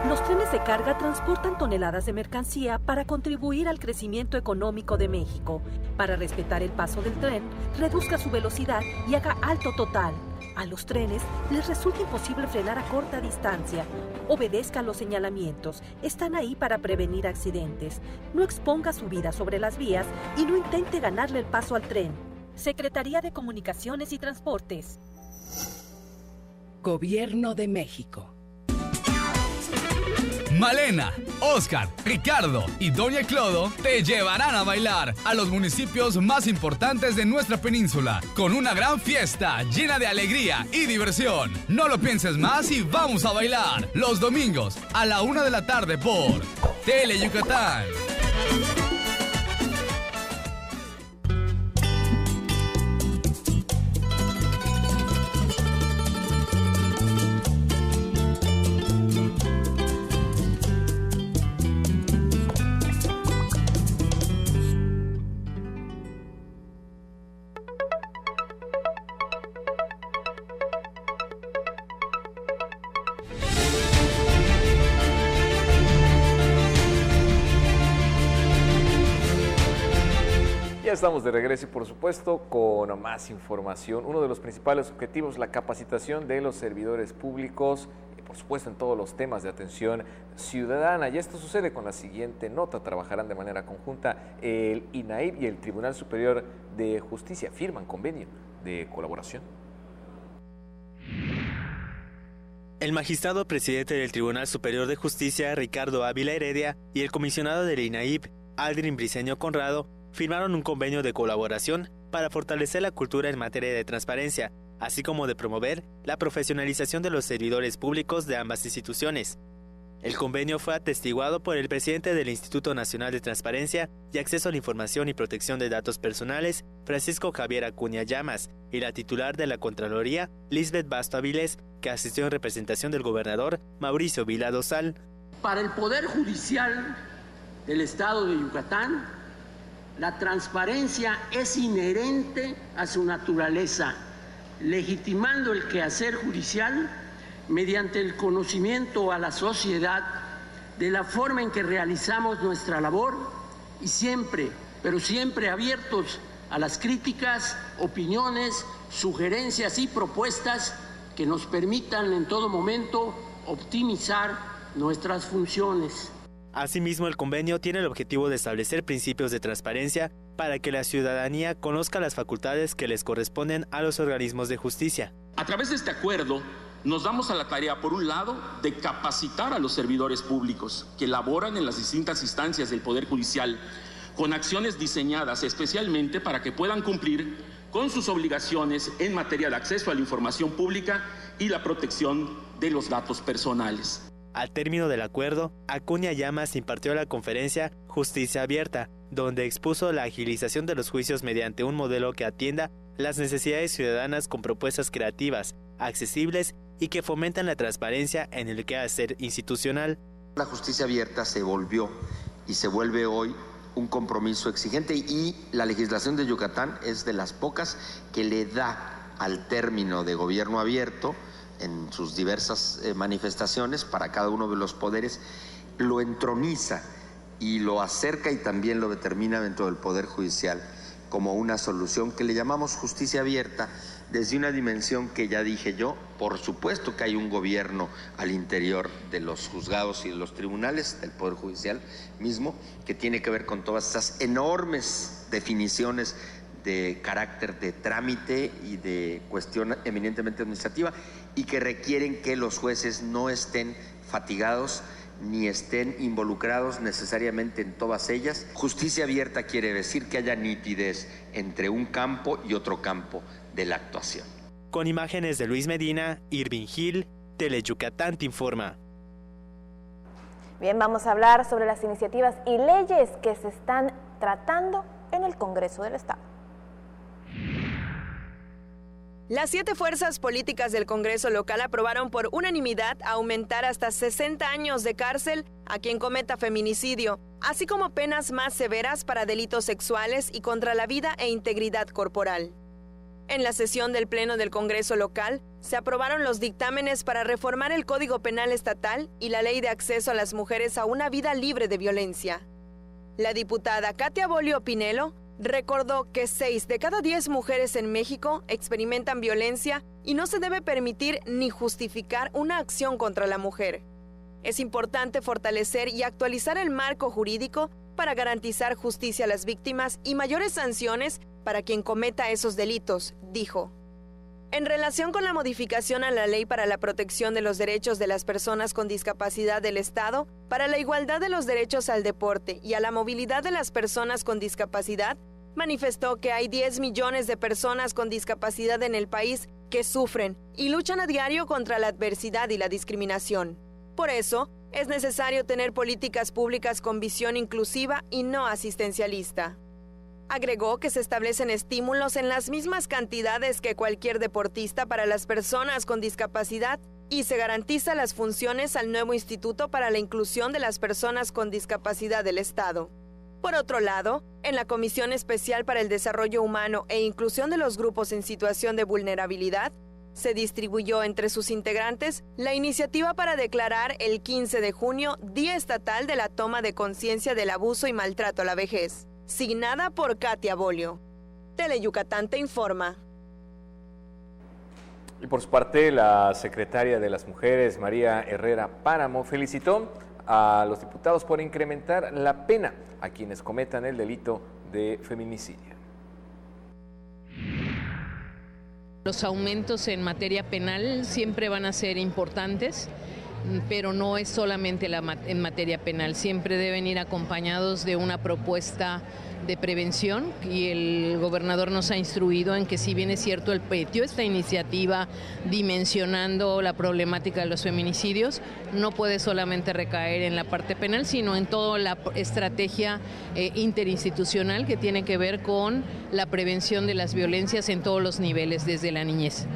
Los trenes de carga transportan toneladas de mercancía para contribuir al crecimiento económico de México. Para respetar el paso del tren, reduzca su velocidad y haga alto total. A los trenes les resulta imposible frenar a corta distancia. Obedezca los señalamientos. Están ahí para prevenir accidentes. No exponga su vida sobre las vías y no intente ganarle el paso al tren. Secretaría de Comunicaciones y Transportes. Gobierno de México. Malena, Oscar, Ricardo y Doña Clodo te llevarán a bailar a los municipios más importantes de nuestra península con una gran fiesta llena de alegría y diversión. No lo pienses más y vamos a bailar los domingos a la 1 de la tarde por Tele Yucatán. Ya estamos de regreso y por supuesto con más información. Uno de los principales objetivos, la capacitación de los servidores públicos, y por supuesto en todos los temas de atención ciudadana. Y esto sucede con la siguiente nota. Trabajarán de manera conjunta el INAIP y el Tribunal Superior de Justicia. Firman convenio de colaboración. El magistrado presidente del Tribunal Superior de Justicia, Ricardo Ávila Heredia, y el comisionado del INAIP, Aldrin Briceño Conrado, firmaron un convenio de colaboración para fortalecer la cultura en materia de transparencia, así como de promover la profesionalización de los servidores públicos de ambas instituciones. El convenio fue atestiguado por el presidente del Instituto Nacional de Transparencia y Acceso a la Información y Protección de Datos Personales, Francisco Javier Acuña Llamas, y la titular de la Contraloría, Lisbeth Basto Avilés, que asistió en representación del gobernador Mauricio Vila Dosal. Para el Poder Judicial del Estado de Yucatán, la transparencia es inherente a su naturaleza, legitimando el quehacer judicial mediante el conocimiento a la sociedad de la forma en que realizamos nuestra labor y siempre, pero siempre abiertos a las críticas, opiniones, sugerencias y propuestas que nos permitan en todo momento optimizar nuestras funciones. Asimismo, el convenio tiene el objetivo de establecer principios de transparencia para que la ciudadanía conozca las facultades que les corresponden a los organismos de justicia. A través de este acuerdo, nos damos a la tarea, por un lado, de capacitar a los servidores públicos que laboran en las distintas instancias del Poder Judicial con acciones diseñadas especialmente para que puedan cumplir con sus obligaciones en materia de acceso a la información pública y la protección de los datos personales. Al término del acuerdo, Acuña Llamas impartió la conferencia Justicia Abierta, donde expuso la agilización de los juicios mediante un modelo que atienda las necesidades ciudadanas con propuestas creativas, accesibles y que fomentan la transparencia en el quehacer institucional. La justicia abierta se volvió y se vuelve hoy un compromiso exigente y la legislación de Yucatán es de las pocas que le da al término de gobierno abierto en sus diversas manifestaciones para cada uno de los poderes, lo entroniza y lo acerca y también lo determina dentro del Poder Judicial como una solución que le llamamos justicia abierta desde una dimensión que ya dije yo. Por supuesto que hay un gobierno al interior de los juzgados y de los tribunales, del Poder Judicial mismo, que tiene que ver con todas esas enormes definiciones de carácter de trámite y de cuestión eminentemente administrativa y que requieren que los jueces no estén fatigados ni estén involucrados necesariamente en todas ellas. Justicia abierta quiere decir que haya nitidez entre un campo y otro campo de la actuación. Con imágenes de Luis Medina, Irving Gil, Tele Yucatán te informa. Bien, vamos a hablar sobre las iniciativas y leyes que se están tratando en el Congreso del Estado. Las 7 fuerzas políticas del Congreso local aprobaron por unanimidad aumentar hasta 60 años de cárcel a quien cometa feminicidio, así como penas más severas para delitos sexuales y contra la vida e integridad corporal. En la sesión del Pleno del Congreso local, se aprobaron los dictámenes para reformar el Código Penal Estatal y la Ley de Acceso a las Mujeres a una Vida Libre de Violencia. La diputada Katia Bolio Pinelo recordó que 6 de cada 10 mujeres en México experimentan violencia y no se debe permitir ni justificar una acción contra la mujer. Es importante fortalecer y actualizar el marco jurídico para garantizar justicia a las víctimas y mayores sanciones para quien cometa esos delitos, dijo. En relación con la modificación a la Ley para la Protección de los Derechos de las Personas con Discapacidad del Estado, para la igualdad de los derechos al deporte y a la movilidad de las personas con discapacidad, manifestó que hay 10 millones de personas con discapacidad en el país que sufren y luchan a diario contra la adversidad y la discriminación. Por eso, es necesario tener políticas públicas con visión inclusiva y no asistencialista. Agregó que se establecen estímulos en las mismas cantidades que cualquier deportista para las personas con discapacidad y se garantiza las funciones al nuevo Instituto para la Inclusión de las Personas con Discapacidad del Estado. Por otro lado, en la Comisión Especial para el Desarrollo Humano e Inclusión de los Grupos en Situación de Vulnerabilidad, se distribuyó entre sus integrantes la iniciativa para declarar el 15 de junio Día Estatal de la Toma de Conciencia del Abuso y Maltrato a la Vejez, signada por Katia Bolio. Teleyucatán te informa. Y por su parte, la secretaria de las Mujeres, María Herrera Páramo, felicitó a los diputados por incrementar la pena a quienes cometan el delito de feminicidio. Los aumentos en materia penal siempre van a ser importantes, pero no es solamente en materia penal, siempre deben ir acompañados de una propuesta de prevención y el gobernador nos ha instruido en que si bien es cierto él metió esta iniciativa dimensionando la problemática de los feminicidios, no puede solamente recaer en la parte penal, sino en toda la estrategia interinstitucional que tiene que ver con la prevención de las violencias en todos los niveles desde la niñez.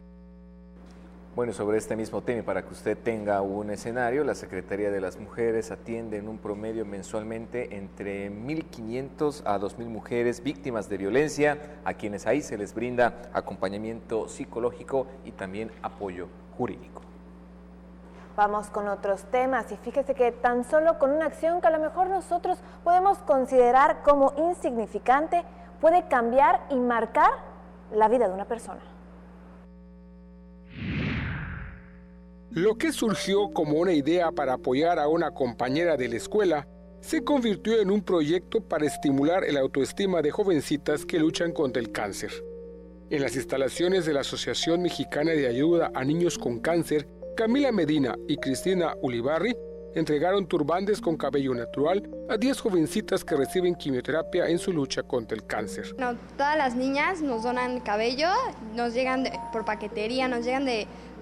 Bueno, sobre este mismo tema, para que usted tenga un escenario, la Secretaría de las Mujeres atiende en un promedio mensualmente entre 1.500 a 2.000 mujeres víctimas de violencia, a quienes ahí se les brinda acompañamiento psicológico y también apoyo jurídico. Vamos con otros temas y fíjese que tan solo con una acción que a lo mejor nosotros podemos considerar como insignificante, puede cambiar y marcar la vida de una persona. Lo que surgió como una idea para apoyar a una compañera de la escuela se convirtió en un proyecto para estimular el autoestima de jovencitas que luchan contra el cáncer. En las instalaciones de la Asociación Mexicana de Ayuda a Niños con Cáncer, Camila Medina y Cristina Ulibarri entregaron turbantes con cabello natural a 10 jovencitas que reciben quimioterapia en su lucha contra el cáncer. No, todas las niñas nos donan cabello, nos llegan por paquetería, nos llegan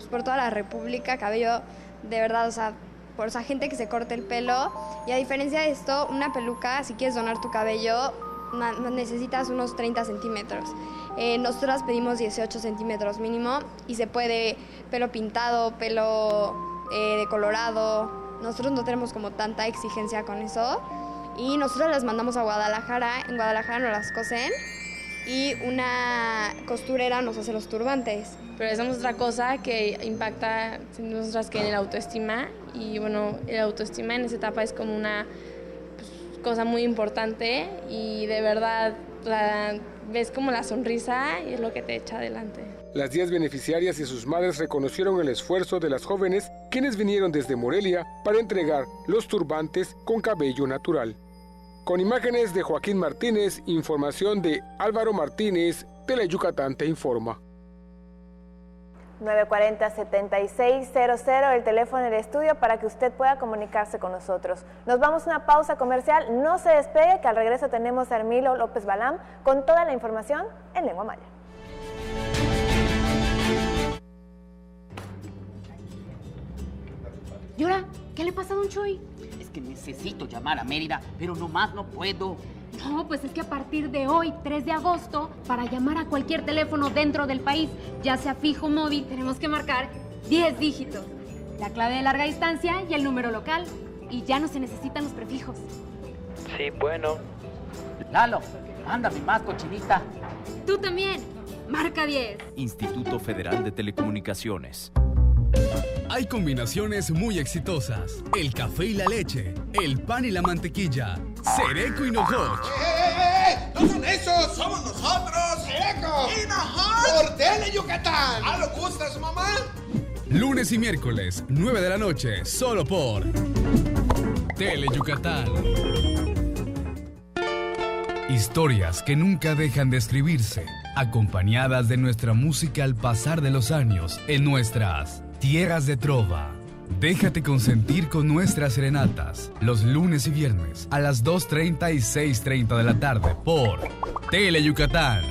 por toda la República, cabello de verdad, o sea, por esa gente que se corta el pelo. Y a diferencia de esto, una peluca, si quieres donar tu cabello, necesitas unos 30 centímetros. Nosotras pedimos 18 centímetros mínimo y se puede pelo pintado, pelo decolorado. Nosotros no tenemos como tanta exigencia con eso y nosotros las mandamos a Guadalajara. En Guadalajara nos las cosen y una costurera nos hace los turbantes. Pero hacemos otra cosa que impacta nosotras que en el autoestima y bueno, el autoestima en esa etapa es como una cosa muy importante y de verdad ves como la sonrisa y es lo que te echa adelante. Las 10 beneficiarias y sus madres reconocieron el esfuerzo de las jóvenes quienes vinieron desde Morelia para entregar los turbantes con cabello natural. Con imágenes de Joaquín Martínez, información de Álvaro Martínez, Teleyucatán te informa. 940-7600, el teléfono del estudio para que usted pueda comunicarse con nosotros. Nos vamos a una pausa comercial, no se despegue, que al regreso tenemos a Hermilo López Balam con toda la información en lengua maya. ¿Y ahora qué le pasa a don Chuy? Es que necesito llamar a Mérida, pero nomás no puedo. No, pues es que a partir de hoy, 3 de agosto, para llamar a cualquier teléfono dentro del país, ya sea fijo o móvil, tenemos que marcar 10 dígitos. La clave de larga distancia y el número local. Y ya no se necesitan los prefijos. Sí, bueno. Lalo, mándame más cochinita. Tú también. Marca 10. Instituto Federal de Telecomunicaciones. Hay combinaciones muy exitosas. El café y la leche, el pan y la mantequilla, Sereco y Nojoch. ¡No son esos! ¡Somos nosotros! ¡Sereco! ¡Y Nojoch! ¡Por Tele Yucatán! ¿Ah, lo gustas, mamá? Lunes y miércoles, 9 de la noche, solo por Tele Yucatán. Historias que nunca dejan de escribirse, acompañadas de nuestra música al pasar de los años en nuestras Tierras de Trova. Déjate consentir con nuestras serenatas, los lunes y viernes a las 2:30 y 6:30 de la tarde por Tele Yucatán.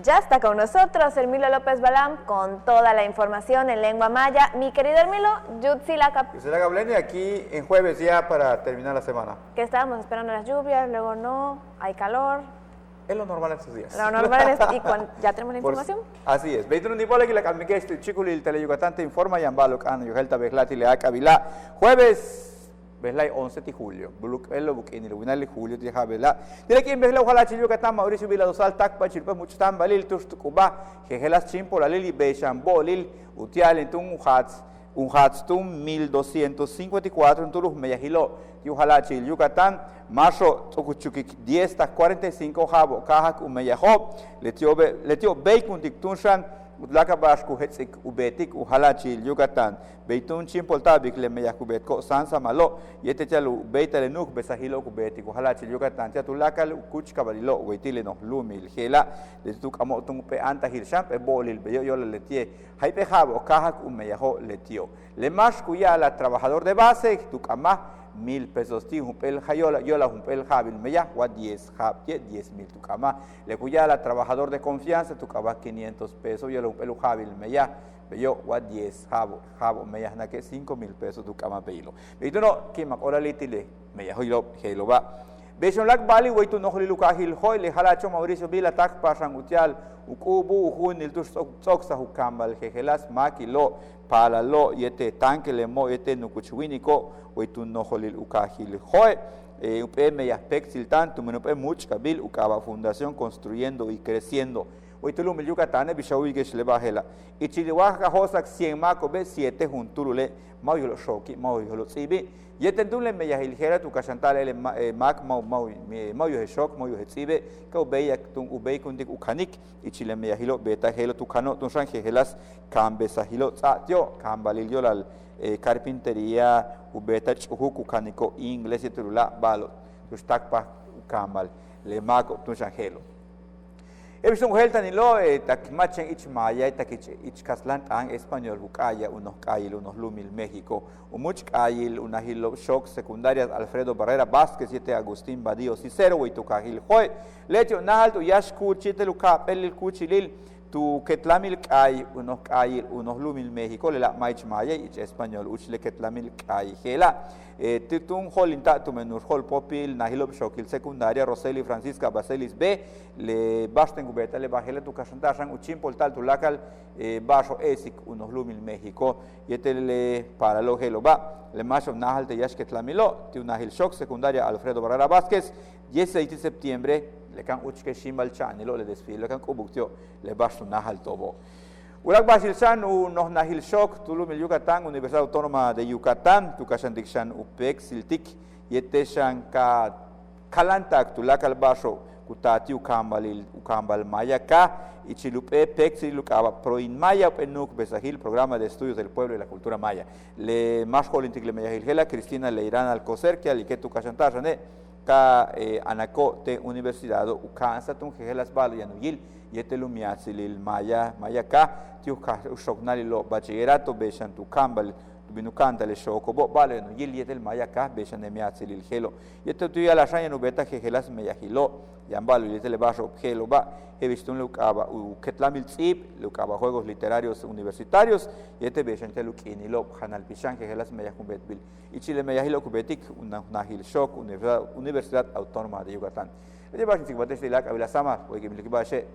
Ya está con nosotros Hermilo López Balam con toda la información en lengua maya. Mi querido Hermilo, Yutsilacap. Yutsilacap, aquí en jueves ya para terminar la semana. Que estábamos esperando las lluvias, luego no, hay calor. Es lo normal en estos días. Lo normal es, y ya tenemos la información. Así es. 21 de la calmique estoy chiculi Tele Yucatán te informa Yambalo Cano Yohelta Beglati le Acavila. Jueves Beslay 11 de julio. Buluk el buk en el winal de julio de Javela. Dile que en Besla ojalá Yucatán Mauricio Vila dosal takpa chirpa mucho tan balil tustukuba jejelas chimpo la lili bechambolil utial en un hats tum 1254 en turus meyahilo. Ojalá Yucatán marzo tokuchukik 10 hasta 45 jabo kahak umeyaho letio beikun diktunshan Utlaka Bashku Hetzik Ubetik Uhalachi Yucatán, Beitun Chimpoltabik le Meyakubet Ko Sansa Malo, Yetechalu Beitale Nuk Besahilo Kubetik Uhalachi Yucatán, Chatulaka Kuch Cabalilo, Weitileno, Lumil, Gela, de Tukamotung Pe Anta Hirsham, E Bolil, Beyola Letie, Haipe Jabo, Kahak Umeyaho Letio. Le Mash Kuyala, trabajador de base, Tukama. 1,000 pesos ti humpel hayola yola humpel jabil meya wa 10 10,000 tukama le kuyala trabajador de confianza tukaba 500 pesos yola humpel jabil meya beyo wa 10 jabo meya na que 5,000 pesos tukama beilo beito no que makora litile meya hilo ba Beshon lak bali waitu no holi lukahil hoy le halacho Mauricio Vila tak pasang utial ukubu uhunil tus tsoksa hukambal jejelas makilo palalo yete tanque le mo yete nukuchuiniko waitu no holil ukahil hoy upe meya pexil tanto menupe much kabil ukaba fundación construyendo y creciendo waitu lumil Yucatán bishawi que le bajela y chiliwaja hosak 100 mako be 7 juntulule mauyolo shoki mauyolo tsibi Yetendule meya hilgera tu kashantale le mak mau yo shok mau yo tsibe ka ubeya tun ubey kundik ukanik ichile meya hilo beta helo tu kano tun shanje helas kambe sahilo tsatio kambalil yolal carpintería ubeta chuku kaniko inglés yeturula balo tu stakpa kambal le mak tun shanjelo Ebison Helta ni lo takmachen ich maya ich kaslan ang español hukaya unos kayil unos lumil México umuch kayil una hilo shock secundarias Alfredo Barrera Vázquez 7 Agustín Badío Cicero y tu kajil hoy lecho nahal tu yashku chitelu ka pelil kuchilil tu ketlamil kay unos lumil México le la maich maya ich español uchle ketlamil kay hela titun holinta tu menur hol popil nahilop shokil secundaria Roseli Francisca Baselis B le basten gubeta le bajele tu kasantashan uchim poltal tu lakal bajo esik unos lumil México yetele para lo helo ba le macho nahal te yashket lamilo ti unahil shok secundaria Alfredo Barrera Vázquez 16 de septiembre le kan uchke shimbal chanilo le desfile le kan kubuktio le basto nahal tobo Urak Basilsan unos nahil shok tulumil Yucatán Universidad Autónoma de Yucatán tu kashandikshan upek siltik yeteshan ka kalantak tulakal basho kutati ukambal maya ka ichilupe pexilukaba proin maya penuk besahil programa de estudios del pueblo y la cultura maya le más holintik le maya hilgela Cristina Leirán Alcocer que aliketu kashantasane ka anako te universidad ukansa tun jegelas balo yanuyil yetelumiatzilil maya ka tiu shoknali lo bachillerato beshan tu kambal binu canta le shoko bo vale no yil yetel maya ka beshan de miatsil il gelo yeto tu ya la shaya no beta que gelas me yahilo yambalo yetel bajo gelo ba he visto un lukaba u ketlamil tsip lukaba juegos literarios universitarios yete beshan te lukini lo hanal pishan que gelas me yakumbet bil y chile me yahilo kubetik una hil shok Universidad Autónoma de Yucatán ede bashin sikbates de la kabila samar o que miliki bashe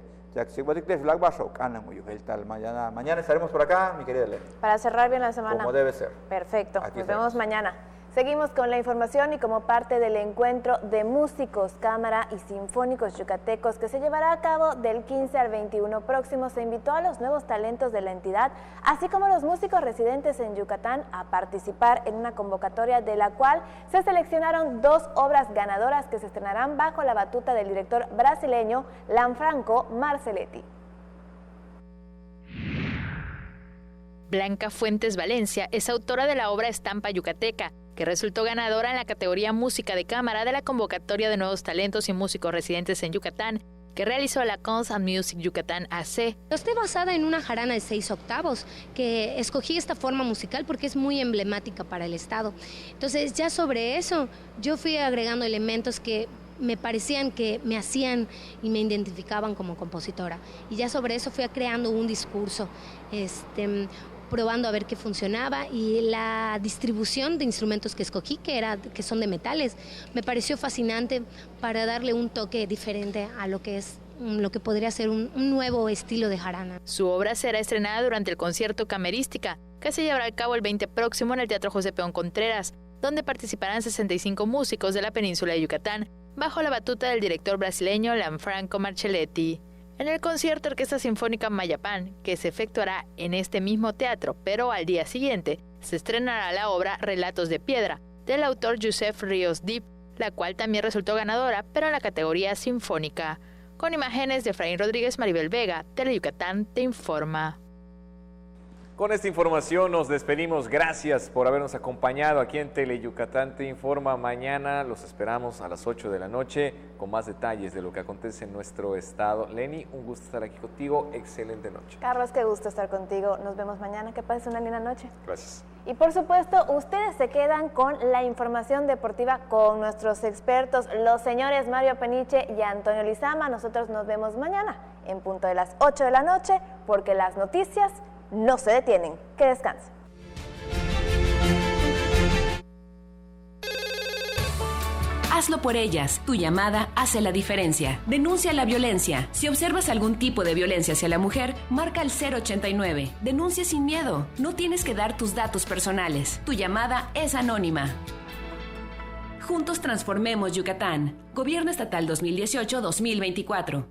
Mañana estaremos por acá, mi querida Elena. Para cerrar bien la semana. Como debe ser. Perfecto. Aquí Nos vemos mañana. Seguimos con la información y como parte del encuentro de músicos, cámara y sinfónicos yucatecos que se llevará a cabo del 15 al 21 próximo, se invitó a los nuevos talentos de la entidad, así como a los músicos residentes en Yucatán, a participar en una convocatoria de la cual se seleccionaron 2 obras ganadoras que se estrenarán bajo la batuta del director brasileño Lanfranco Marceletti. Blanca Fuentes Valencia es autora de la obra Estampa Yucateca, que resultó ganadora en la categoría Música de Cámara de la convocatoria de nuevos talentos y músicos residentes en Yucatán, que realizó la Cons and Music Yucatán AC. Estoy basada en una jarana de 6 octavos, que escogí esta forma musical porque es muy emblemática para el estado. Entonces, ya sobre eso, yo fui agregando elementos que me parecían que me hacían y me identificaban como compositora. Y ya sobre eso fui creando un discurso, probando a ver qué funcionaba, y la distribución de instrumentos que escogí, que son de metales, me pareció fascinante para darle un toque diferente a lo que podría ser un nuevo estilo de jarana. Su obra será estrenada durante el concierto Camerística, que se llevará a cabo el 20 próximo en el Teatro José Peón Contreras, donde participarán 65 músicos de la península de Yucatán, bajo la batuta del director brasileño Lanfranco Marceletti. En el concierto Orquesta Sinfónica Mayapán, que se efectuará en este mismo teatro, pero al día siguiente, se estrenará la obra Relatos de Piedra, del autor Joseph Ríos Dip, la cual también resultó ganadora, pero en la categoría sinfónica. Con imágenes de Efraín Rodríguez, Maribel Vega, Teleyucatán te informa. Con esta información nos despedimos. Gracias por habernos acompañado aquí en Teleyucatán te informa. Mañana los esperamos a las 8 de la noche con más detalles de lo que acontece en nuestro estado. Lenny, un gusto estar aquí contigo. Excelente noche. Carlos, qué gusto estar contigo. Nos vemos mañana. Que pases una linda noche. Gracias. Y por supuesto, ustedes se quedan con la información deportiva con nuestros expertos, los señores Mario Peniche y Antonio Lizama. Nosotros nos vemos mañana en punto de las 8 de la noche, porque las noticias no se detienen. Que descansen. Hazlo por ellas. Tu llamada hace la diferencia. Denuncia la violencia. Si observas algún tipo de violencia hacia la mujer, marca el 089. Denuncia sin miedo. No tienes que dar tus datos personales. Tu llamada es anónima. Juntos transformemos Yucatán. Gobierno Estatal 2018-2024.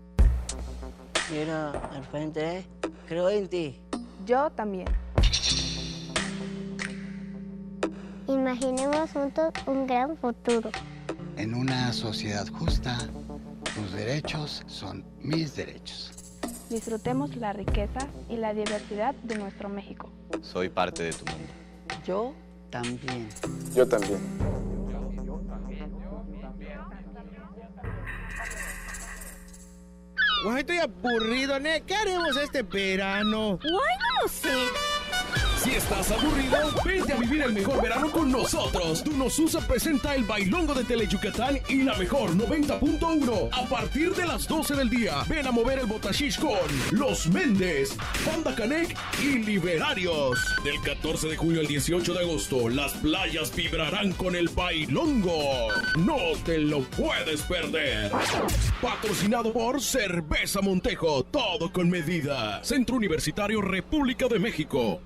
Mira, al frente, creo en ti. Yo también. Imaginemos juntos un gran futuro. En una sociedad justa, tus derechos son mis derechos. Disfrutemos la riqueza y la diversidad de nuestro México. Soy parte de tu mundo. Yo también. Yo también. Guay, estoy aburrido, ¿ne? ¿Qué haremos este verano? Guay, no lo sé. Si estás aburrido, vente a vivir el mejor verano con nosotros. Tunosusa presenta el bailongo de Teleyucatán y la mejor 90.1. A partir de las 12 del día, ven a mover el botashish con Los Méndez, Banda Canec y Liberarios. Del 14 de junio al 18 de agosto, las playas vibrarán con el bailongo. No te lo puedes perder. Patrocinado por Cerveza Montejo, todo con medida. Centro Universitario República de México.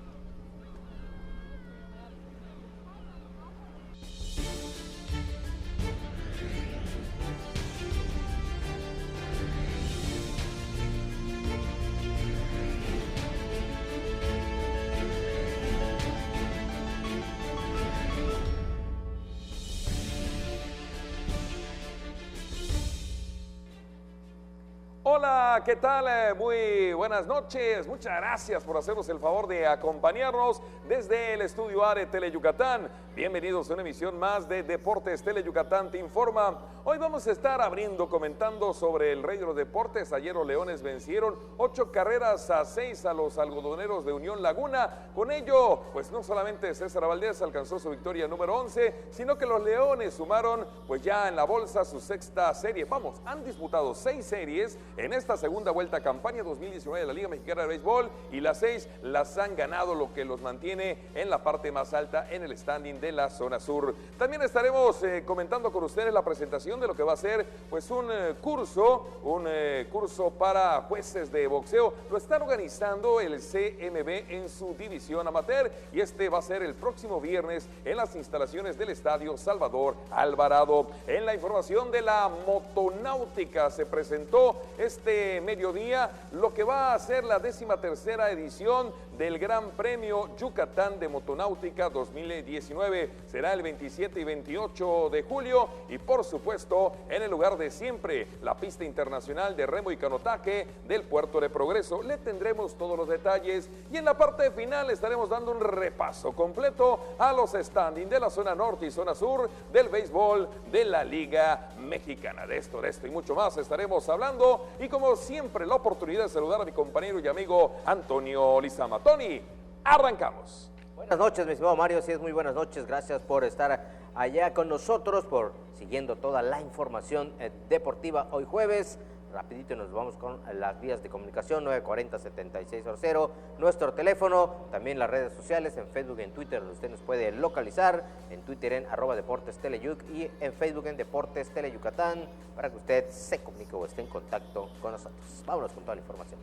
Hola, ¿qué tal? Muy buenas noches. Muchas gracias por hacernos el favor de acompañarnos desde el estudio A de Teleyucatán. Bienvenidos a una emisión más de Deportes Teleyucatán Te Informa. Hoy vamos a estar comentando sobre el rey de los deportes. Ayer los Leones vencieron 8-6 a los algodoneros de Unión Laguna. Con ello, pues no solamente César Valdés alcanzó su victoria número 11, sino que los Leones sumaron pues ya en la bolsa su sexta serie. Vamos, han disputado 6 series en esta segunda vuelta campaña 2019 de la Liga Mexicana de Béisbol y las 6 las han ganado, lo que los mantiene en la parte más alta en el standing de la zona sur. También estaremos comentando con ustedes la presentación de lo que va a ser pues un curso para jueces de boxeo. Lo está organizando el CMB en su división amateur y este va a ser el próximo viernes en las instalaciones del Estadio Salvador Alvarado. En la información de la motonáutica se presentó este mediodía lo que va a ser la 13ª edición del Gran Premio Yucatán de Motonáutica 2019. Será el 27 y 28 de julio y por supuesto en el lugar de siempre, la pista internacional de remo y canotaje del Puerto de Progreso. Le tendremos todos los detalles y en la parte final estaremos dando un repaso completo a los standings de la zona norte y zona sur del béisbol de la Liga Mexicana. De esto y mucho más estaremos hablando y como siempre la oportunidad de saludar a mi compañero y amigo Antonio Lizama. Tony, arrancamos. Buenas noches, mi estimado Mario, sí es muy buenas noches, gracias por estar allá con nosotros, por siguiendo toda la información deportiva hoy jueves. Rapidito nos vamos con las vías de comunicación, 940-7600, nuestro teléfono, también las redes sociales, en Facebook y en Twitter, donde usted nos puede localizar, en Twitter en @DeportesTeleyuc y en Facebook en Deportes Teleyucatán, para que usted se comunique o esté en contacto con nosotros. Vámonos con toda la información.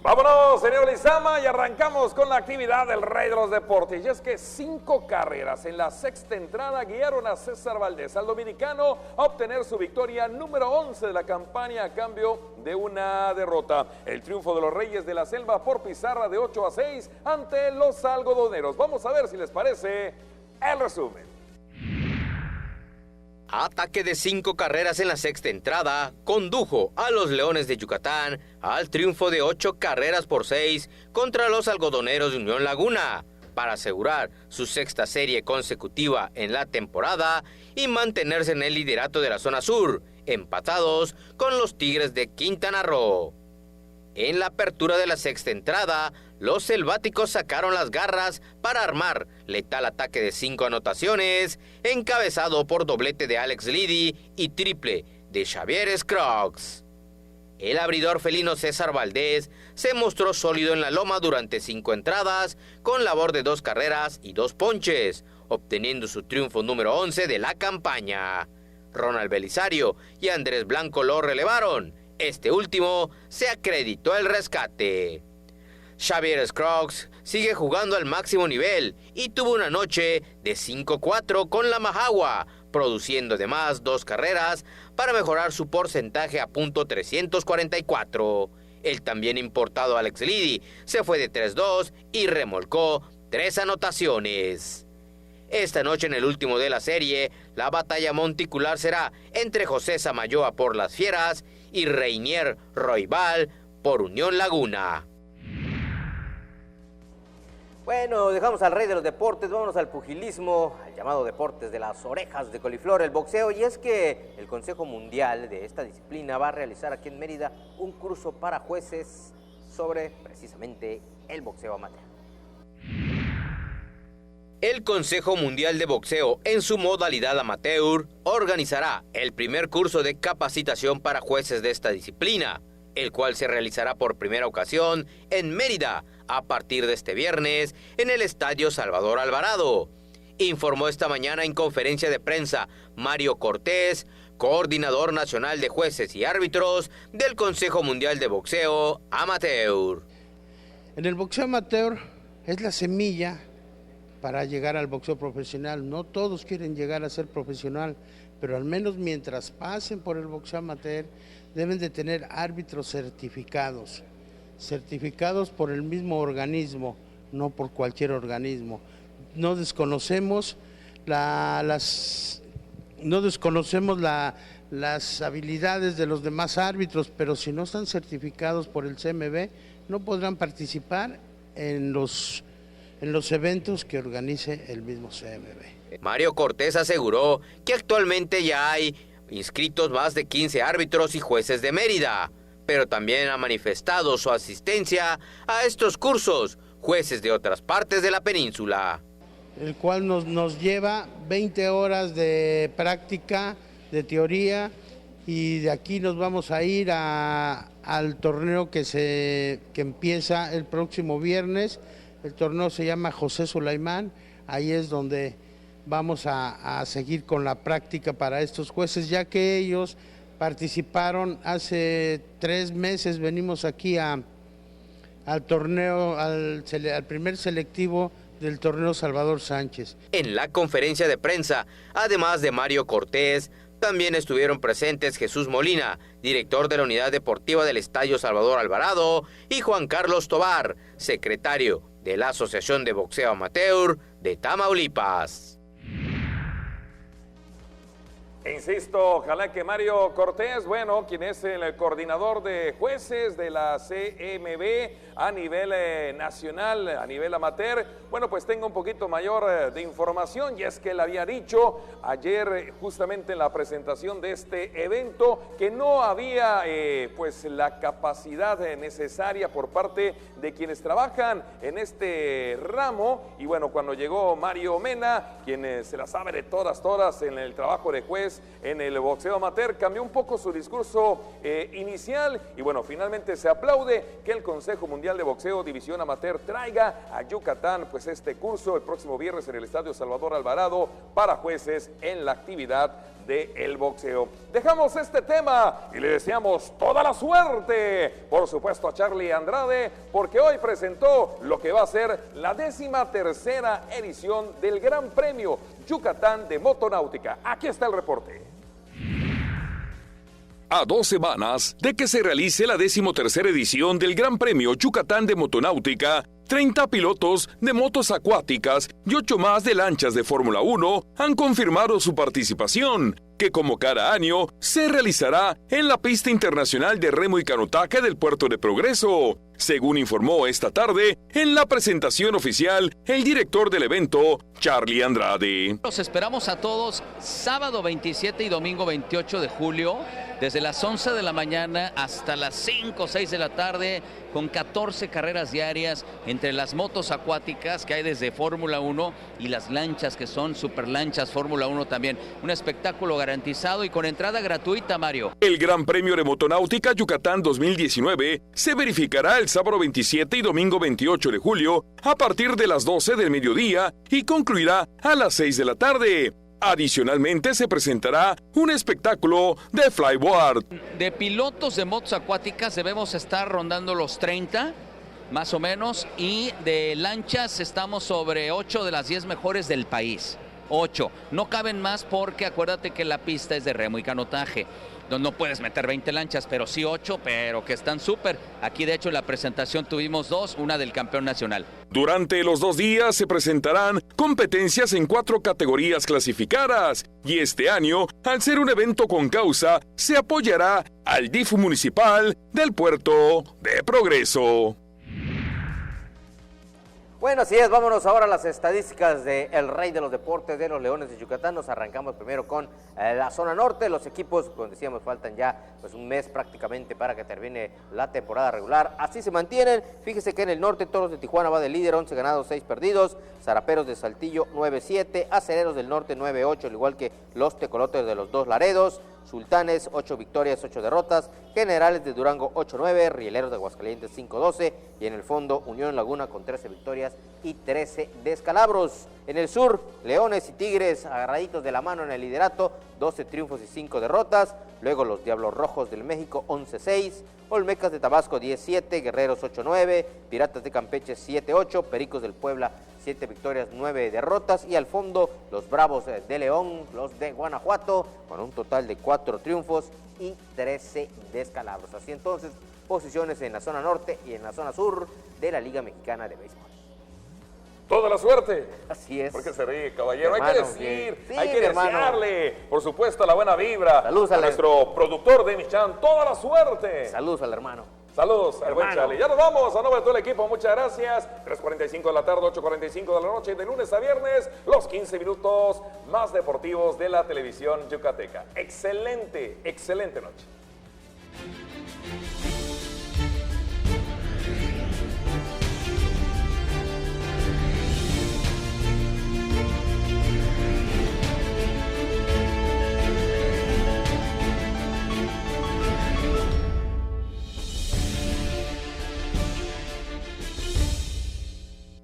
Vámonos, señor Lizama, y arrancamos con la actividad del rey de los deportes. Y es que 5 carreras en la sexta entrada guiaron a César Valdés, al dominicano, a obtener su victoria número 11 de la campaña a cambio de una derrota. El triunfo de los Reyes de la Selva por pizarra de 8-6 ante los algodoneros. Vamos a ver si les parece el resumen. Ataque de 5 carreras en la sexta entrada condujo a los Leones de Yucatán al triunfo de 8-6 contra los algodoneros de Unión Laguna para asegurar su sexta serie consecutiva en la temporada y mantenerse en el liderato de la zona sur, empatados con los Tigres de Quintana Roo. En la apertura de la sexta entrada, los selváticos sacaron las garras para armar letal ataque de 5 anotaciones, encabezado por doblete de Alex Liddy y triple de Xavier Scruggs. El abridor felino César Valdés se mostró sólido en la loma durante 5 entradas, con labor de 2 carreras y 2 ponches, obteniendo su triunfo número 11 de la campaña. Ronald Belisario y Andrés Blanco lo relevaron. Este último se acreditó el rescate. Xavier Scruggs sigue jugando al máximo nivel y tuvo una noche de 5-4 con la Majagua, produciendo además 2 carreras para mejorar su porcentaje a .344. El también importado Alex Liddy se fue de 3-2 y remolcó 3 anotaciones. Esta noche en el último de la serie, la batalla monticular será entre José Samayoa por las Fieras y Reinier Roybal por Unión Laguna. Bueno, dejamos al rey de los deportes, vámonos al pugilismo, al llamado deportes de las orejas de coliflor, el boxeo, y es que el Consejo Mundial de esta disciplina va a realizar aquí en Mérida un curso para jueces sobre precisamente el boxeo amateur. El Consejo Mundial de Boxeo, en su modalidad amateur, organizará el primer curso de capacitación para jueces de esta disciplina, el cual se realizará por primera ocasión en Mérida a partir de este viernes en el Estadio Salvador Alvarado. Informó esta mañana en conferencia de prensa Mario Cortés, coordinador nacional de jueces y árbitros del Consejo Mundial de Boxeo Amateur. En el boxeo amateur es la semilla para llegar al boxeo profesional. No todos quieren llegar a ser profesional, pero al menos mientras pasen por el boxeo amateur deben de tener árbitros certificados por el mismo organismo, no por cualquier organismo. No desconocemos la las habilidades de los demás árbitros, pero si no están certificados por el CMB, no podrán participar en los eventos que organice el mismo CMB. Mario Cortés aseguró que actualmente ya hay inscritos más de 15 árbitros y jueces de Mérida, pero también ha manifestado su asistencia a estos cursos, jueces de otras partes de la península. El cual nos lleva 20 horas de práctica, de teoría, y de aquí nos vamos a ir al torneo que empieza el próximo viernes. El torneo se llama José Sulaimán, ahí es donde vamos a seguir con la práctica para estos jueces, ya que ellos participaron hace 3 meses, venimos aquí al torneo, al primer selectivo del torneo Salvador Sánchez. En la conferencia de prensa, además de Mario Cortés, también estuvieron presentes Jesús Molina, director de la Unidad Deportiva del Estadio Salvador Alvarado, y Juan Carlos Tobar, secretario de la Asociación de Boxeo Amateur de Tamaulipas. Insisto, ojalá que Mario Cortés, bueno, quien es el coordinador de jueces de la CMB a nivel nacional, a nivel amateur, bueno, pues tenga un poquito mayor de información, y es que él había dicho ayer justamente en la presentación de este evento que no había pues la capacidad necesaria por parte de quienes trabajan en este ramo, y bueno, cuando llegó Mario Mena, quien se la sabe de todas en el trabajo de juez en el boxeo amateur, cambió un poco su discurso inicial, y bueno, finalmente se aplaude que el Consejo Mundial de Boxeo División Amateur traiga a Yucatán pues este curso el próximo viernes en el Estadio Salvador Alvarado para jueces en la actividad del boxeo. Dejamos este tema y le deseamos toda la suerte, por supuesto, a Charlie Andrade, porque hoy presentó lo que va a ser la 13ª edición del Gran Premio Yucatán de Motonáutica. Aquí está el reporte. A 2 semanas de que se realice la 13ª edición del Gran Premio Yucatán de Motonáutica, 30 pilotos de motos acuáticas y 8 más de lanchas de Fórmula 1 han confirmado su participación, que como cada año se realizará en la pista internacional de remo y canotaje del Puerto de Progreso, según informó esta tarde en la presentación oficial el director del evento, Charlie Andrade. Los esperamos a todos sábado 27 y domingo 28 de julio, desde las 11 de la mañana hasta las 5 o 6 de la tarde, con 14 carreras diarias entre las motos acuáticas que hay desde Fórmula 1 y las lanchas que son superlanchas Fórmula 1 también. Un espectáculo garantizado y con entrada gratuita, Mario. El Gran Premio de Motonáutica Yucatán 2019 se verificará el sábado 27 y domingo 28 de julio a partir de las 12 del mediodía y concluirá a las 6 de la tarde. Adicionalmente se presentará un espectáculo de flyboard. De pilotos de motos acuáticas debemos estar rondando los 30, más o menos, y de lanchas estamos sobre 8 de las 10 mejores del país. 8. No caben más porque acuérdate que la pista es de remo y canotaje. No puedes meter 20 lanchas, pero sí 8, pero que están súper. Aquí, de hecho, en la presentación tuvimos 2, una del campeón nacional. Durante los 2 días se presentarán competencias en 4 categorías clasificadas. Y este año, al ser un evento con causa, se apoyará al DIF municipal del Puerto de Progreso. Bueno, así es, vámonos ahora a las estadísticas del rey de los deportes de los Leones de Yucatán. Nos arrancamos primero con la zona norte. Los equipos, como decíamos, faltan ya pues un mes prácticamente para que termine la temporada regular. Así se mantienen. Fíjese que en el norte Toros de Tijuana va de líder, 11 ganados, 6 perdidos. Zaraperos de Saltillo 9-7, Acereros del Norte 9-8, al igual que los Tecolotes de los Dos Laredos. Sultanes 8 victorias, 8 derrotas, Generales de Durango 8-9, Rieleros de Aguascalientes 5-12 y en el fondo Unión Laguna con 13 victorias y 13 descalabros. En el sur, Leones y Tigres agarraditos de la mano en el liderato, 12 triunfos y 5 derrotas, luego los Diablos Rojos del México 11-6, Olmecas de Tabasco 10-7, Guerreros 8-9, Piratas de Campeche 7-8, Pericos del Puebla 7 victorias, 9 derrotas y al fondo los Bravos de León, los de Guanajuato, con un total de 4 triunfos y 13 descalabros. Así entonces, posiciones en la zona norte y en la zona sur de la Liga Mexicana de Béisbol. Toda la suerte. Así es. ¿Por qué se ríe, caballero? Hermano, hay que decir, sí, hay que hermano. desearle, por supuesto, la buena vibra. Saludos a nuestro productor, Demis Chan, toda la suerte. Saludos al hermano. Saludos al buen Hermano. Charlie. Ya nos vamos, a nombre de todo el equipo, muchas gracias. 3:45 de la tarde, 8:45 de la noche, de lunes a viernes, los 15 minutos más deportivos de la televisión yucateca. Excelente, excelente noche.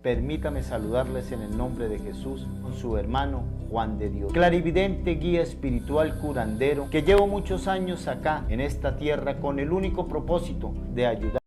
Permítame saludarles en el nombre de Jesús con su hermano Juan de Dios, clarividente, guía espiritual, curandero, que llevo muchos años acá en esta tierra con el único propósito de ayudar